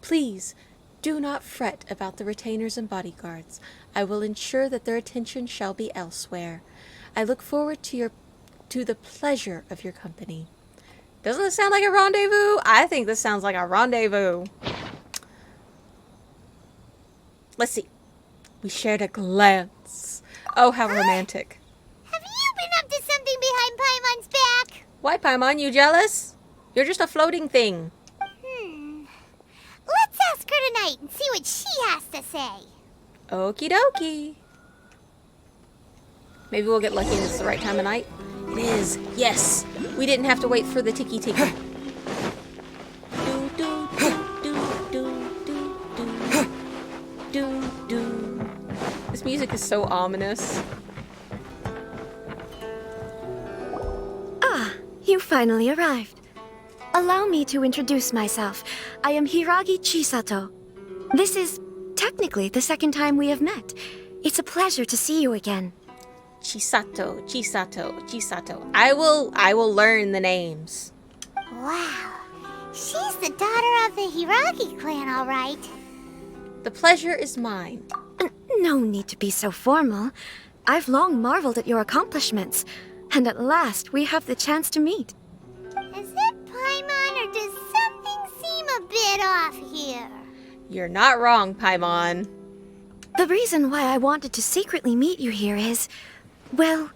Please, do not fret about the retainers and bodyguards. I will ensure that their attention shall be elsewhere. I look forward to the pleasure of your company. Doesn't this sound like a rendezvous? I think this sounds like a rendezvous. Let's see. We shared a glance. Oh, how romantic. Have you been up to something behind Paimon's back? Why, Paimon, you jealous? You're just a floating thing. Let's ask her tonight and see what she has to say. Okie dokie. Maybe we'll get lucky and it's the right time of night. It is. Yes. We didn't have to wait for the tiki tiki. Do. This music is so ominous. Ah, you finally arrived. Allow me to introduce myself. I am Hiragi Chisato. This is technically the second time we have met. It's a pleasure to see you again. Chisato. I will learn the names. Wow. She's the daughter of the Hiragi clan, all right. The pleasure is mine. No need to be so formal. I've long marveled at your accomplishments, and at last we have the chance to meet. Is it get off here. You're not wrong, Paimon. The reason why I wanted to secretly meet you here is, well,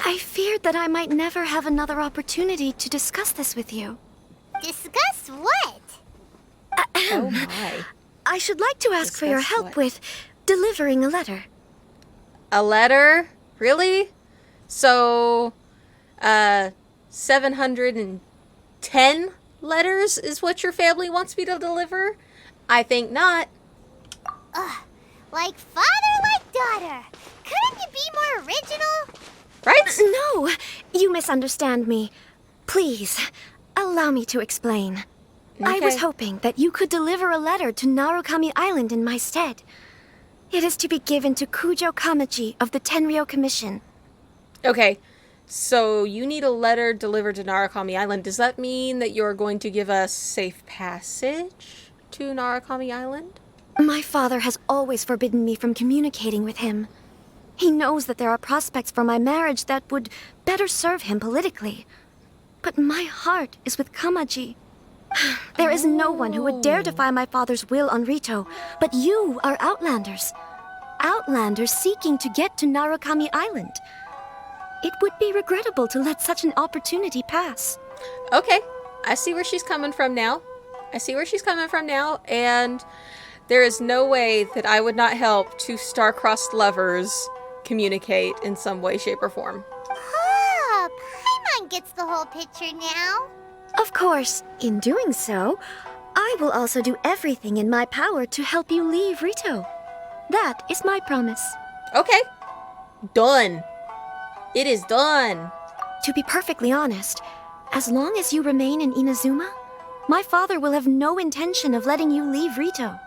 I feared that I might never have another opportunity to discuss this with you. Discuss what? Oh my. I should like to ask for your Discuss help what? with delivering a letter. A letter? Really? So, 710 letters is what your family wants me to deliver? I think not. Like father, like daughter. Couldn't you be more original? Right? No, you misunderstand me. Please, allow me to explain. I was Okay. hoping that you could deliver a letter to Narukami Island in my stead. It is to be given to Kujo Kamaji of the Tenryou Commission. Okay, so you need a letter delivered to Narukami Island. Does that mean that you're going to give us safe passage to Narukami Island? My father has always forbidden me from communicating with him. He knows that there are prospects for my marriage that would better serve him politically. But my heart is with Kamaji. There is no one who would dare defy my father's will on Rituo, but you are Outlanders. Outlanders seeking to get to Narukami Island. It would be regrettable to let such an opportunity pass. Okay, I see where she's coming from now. And there is no way that I would not help two star-crossed lovers communicate in some way, shape, or form. Oh, Paimon gets the whole picture now. Of course, in doing so, I will also do everything in my power to help you leave Rituo. That is my promise. Okay. Done. It is done. To be perfectly honest, as long as you remain in Inazuma, my father will have no intention of letting you leave Rituo.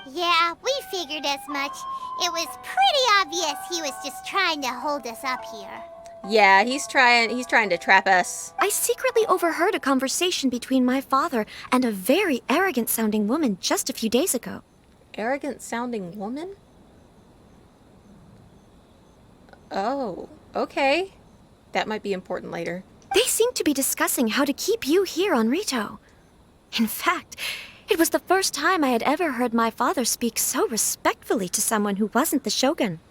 Yeah, we figured as much. It was pretty obvious he was just trying to hold us up here. Yeah, he's trying to trap us. I secretly overheard a conversation between my father and a very arrogant-sounding woman just a few days ago. Arrogant-sounding woman? Oh, okay. That might be important later. They seem to be discussing how to keep you here on Rituo. In fact, it was the first time I had ever heard my father speak so respectfully to someone who wasn't the shogun.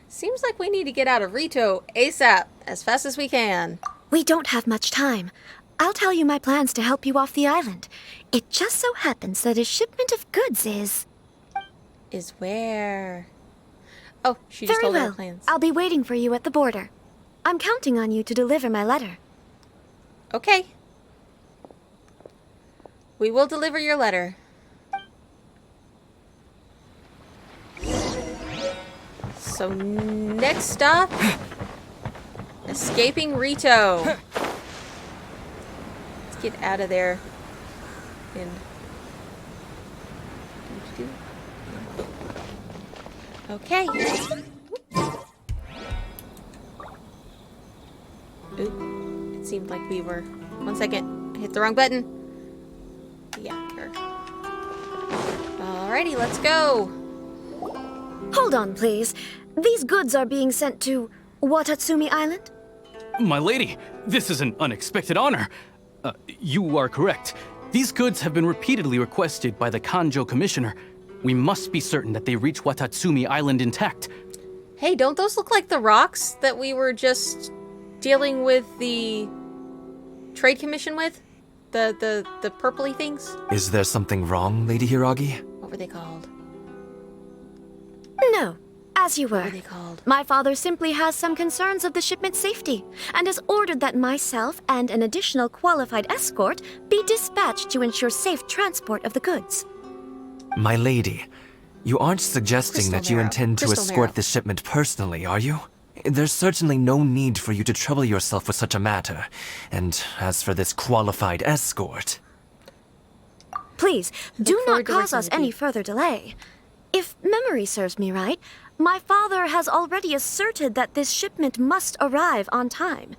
Seems like we need to get out of Rituo ASAP, as fast as we can. We don't have much time. I'll tell you my plans to help you off the island. It just so happens that a shipment of goods is... Is where? Oh, she just Very told well. her plans. I'll be waiting for you at the border. I'm counting on you to deliver my letter. Okay. We will deliver your letter. So next stop, escaping Rituo. Let's get out of there. And okay. Oop. It seemed like we were. 1 second. I hit the wrong button. Yeah, here. Alrighty, let's go. Hold on, please. These goods are being sent to Watatsumi Island? My lady, this is an unexpected honor. You are correct. These goods have been repeatedly requested by the Kanjo Commissioner. We must be certain that they reach Watatsumi Island intact. Hey, don't those look like the rocks that we were just dealing with the Trade Commission with? The purpley things? Is there something wrong, Lady Hiragi? What were they called? No, as you were. What are they called? My father simply has some concerns of the shipment's safety, and has ordered that myself and an additional qualified escort be dispatched to ensure safe transport of the goods. My lady, you aren't suggesting that you intend to Crystal escort Marrow. this shipment personally, are you? There's certainly no need for you to trouble yourself with such a matter. And as for this qualified escort... Please, do Look not forward to cause working us with any you. further delay. If memory serves me right, my father has already asserted that this shipment must arrive on time.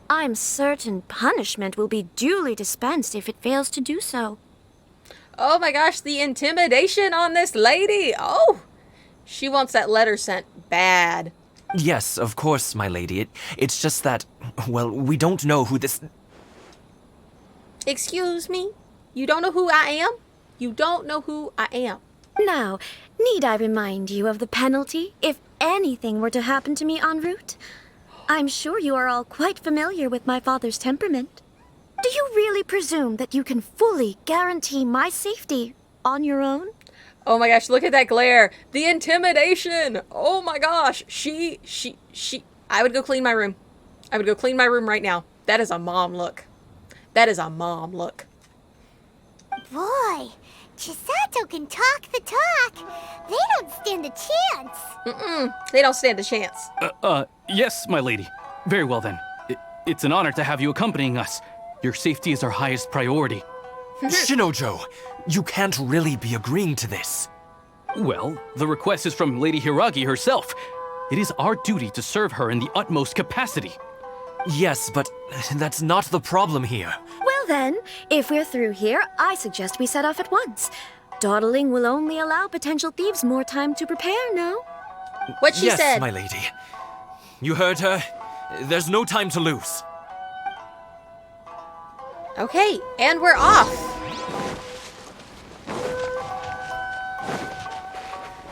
I'm certain punishment will be duly dispensed if it fails to do so. Oh my gosh, the intimidation on this lady! Oh! She wants that letter sent bad. Yes, of course, my lady. It's just that, well, we don't know who this... Excuse me? You don't know who I am? You don't know who I am. Now, need I remind you of the penalty if anything were to happen to me en route? I'm sure you are all quite familiar with my father's temperament. Do you really presume that you can fully guarantee my safety on your own? Oh my gosh, look at that glare. The intimidation. Oh my gosh. I would go clean my room. I would go clean my room right now. That is a mom look. That is a mom look. Boy, Chisato can talk the talk. They don't stand a chance. They don't stand a chance. Yes, my lady. Very well then. It's an honor to have you accompanying us. Your safety is our highest priority. Shinojo, you can't really be agreeing to this. Well, the request is from Lady Hiragi herself. It is our duty to serve her in the utmost capacity. Yes, but that's not the problem here. Well then, if we're through here, I suggest we set off at once. Dawdling will only allow potential thieves more time to prepare, no? What she said. Yes, my lady. You heard her. There's no time to lose. Okay, and we're off.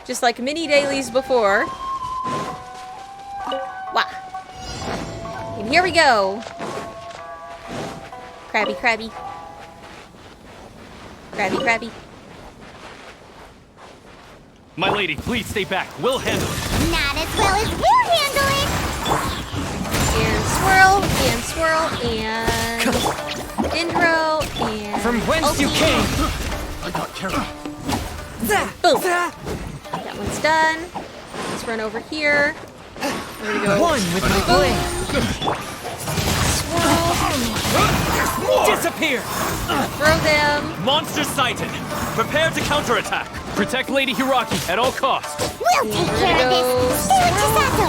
Just like mini dailies before. Wow. And here we go. Crabby, crabby. Crabby, crabby. My lady, please stay back. We'll handle it. Not as well as we'll handle it. And swirl, and Dendro, and From whence you came! I got carried. Boom. That one's done. Let's run over here. We're gonna go. One with my blade. Swirl. Disappear! Throw them. Monster sighted. Prepare to counterattack. Protect Lady Hiragi at all costs. We'll take care of this. Stay with Chisato.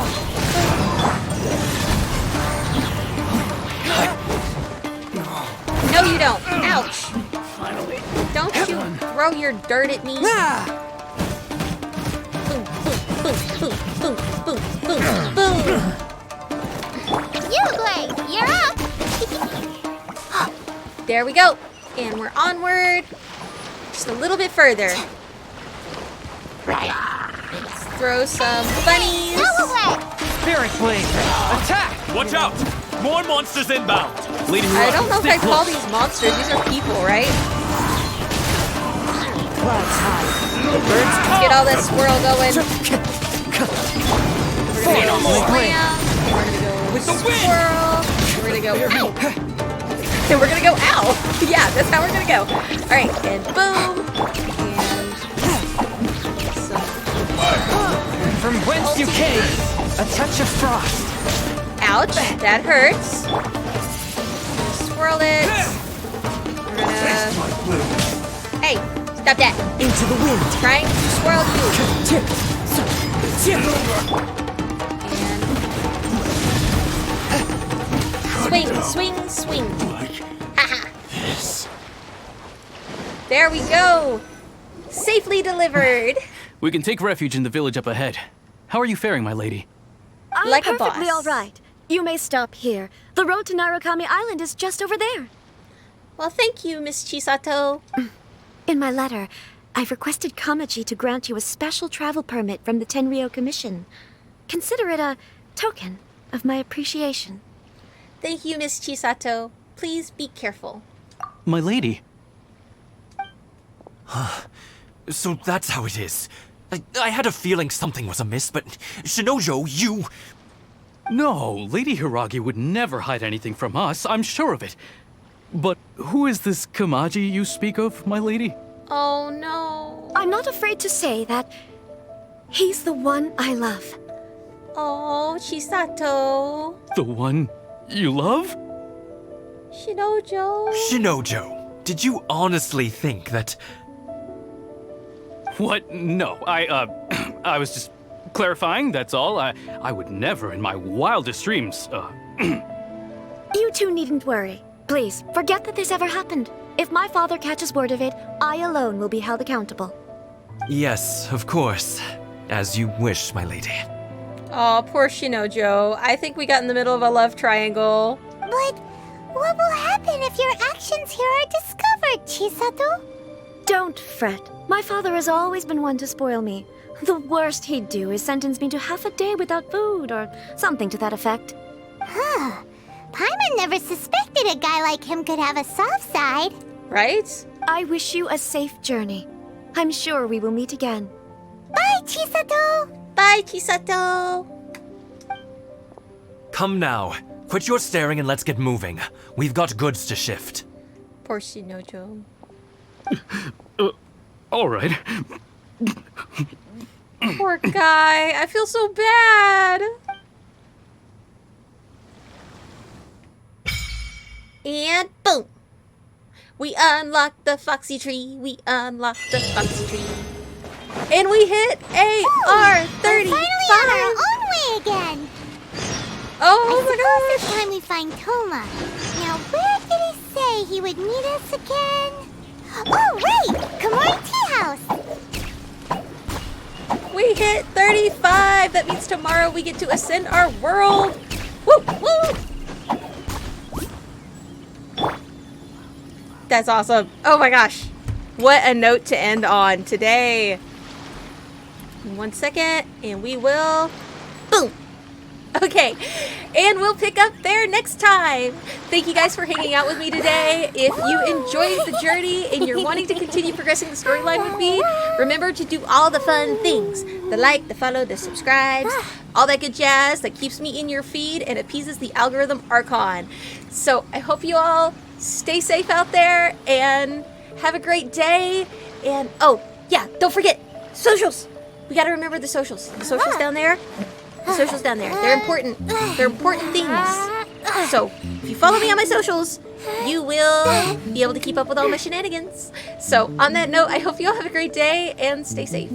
No, you don't. Ouch. Finally. Don't you throw your dirt at me. Boom, boom, boom, boom, boom, boom, boom. Uruguay, you're up. There we go. And we're onward. Just a little bit further. Let's throw some bunnies. Spirit Blade! Attack! Watch out! More monsters inbound! Lady Hiragi, I don't know if stay I call close. these monsters. These are people, right? Let's get all that swirl going. We're gonna go slam. We're gonna go with the swirl. We're gonna go ow. And we're gonna go ow. Yeah, that's how we're gonna go. All right, and boom. And From whence you came, a touch of frost. ouch, that hurts. Swirl it. We're gonna. Hey, stop that. Into the wind. Trying to swirl you. And swing, swing, swing. Haha. There we go. Safely delivered. We can take refuge in the village up ahead. How are you faring, my lady? I'm Like a perfectly boss. all right. You may stop here. The road to Narukami Island is just over there. Well, thank you, Miss Chisato. In my letter, I've requested Kamaji to grant you a special travel permit from the Tenryou Commission. Consider it a token of my appreciation. Thank you, Miss Chisato. Please be careful. My lady. So that's how it is. I had a feeling something was amiss, but Shinojo, you... No, Lady Hiragi would never hide anything from us, I'm sure of it. But who is this Kamaji you speak of, my lady? Oh, no. I'm not afraid to say that he's the one I love. Oh, Chisato. The one you love? Shinojo. Shinojo, did you honestly think that... What? No, I was just clarifying, that's all. I would never in my wildest dreams, You two needn't worry. Please, forget that this ever happened. If my father catches word of it, I alone will be held accountable. Yes, of course. As you wish, my lady. Oh, poor Shinojo. I think we got in the middle of a love triangle. But what will happen if your actions here are discovered? Chisato? Don't fret. My father has always been one to spoil me. The worst he'd do is sentence me to half a day without food or something to that effect. Huh. Paimon never suspected a guy like him could have a soft side. Right? I wish you a safe journey. I'm sure we will meet again. Bye, Chisato! Bye, Chisato! Come now. Quit your staring and let's get moving. We've got goods to shift. Poor Shinojo. All right. Poor guy. I feel so bad. And boom. We unlocked the Foxy Tree. We unlocked the Foxy Tree. And we hit AR-35. We're finally on our own way again. Oh my gosh. gosh. It's time we find Toma. Now, where did he say he would meet us again? Oh, right! Komori Tea House. We hit 35. That means tomorrow we get to ascend our world. Woo! Woo! That's awesome. Oh my gosh. What a note to end on today. 1 second, and we will... Boom! Okay, and we'll pick up there next time. Thank you guys for hanging out with me today. If you enjoyed the journey and you're wanting to continue progressing the storyline with me, remember to do all the fun things. The like, the follow, the subscribes, all that good jazz that keeps me in your feed and appeases the algorithm Archon. So I hope you all stay safe out there and have a great day. And oh, yeah, don't forget, socials. We gotta remember the socials. The socials down there. The socials down there. They're important. They're important things. So, if you follow me on my socials, you will be able to keep up with all my shenanigans. So, on that note, I hope you all have a great day and stay safe.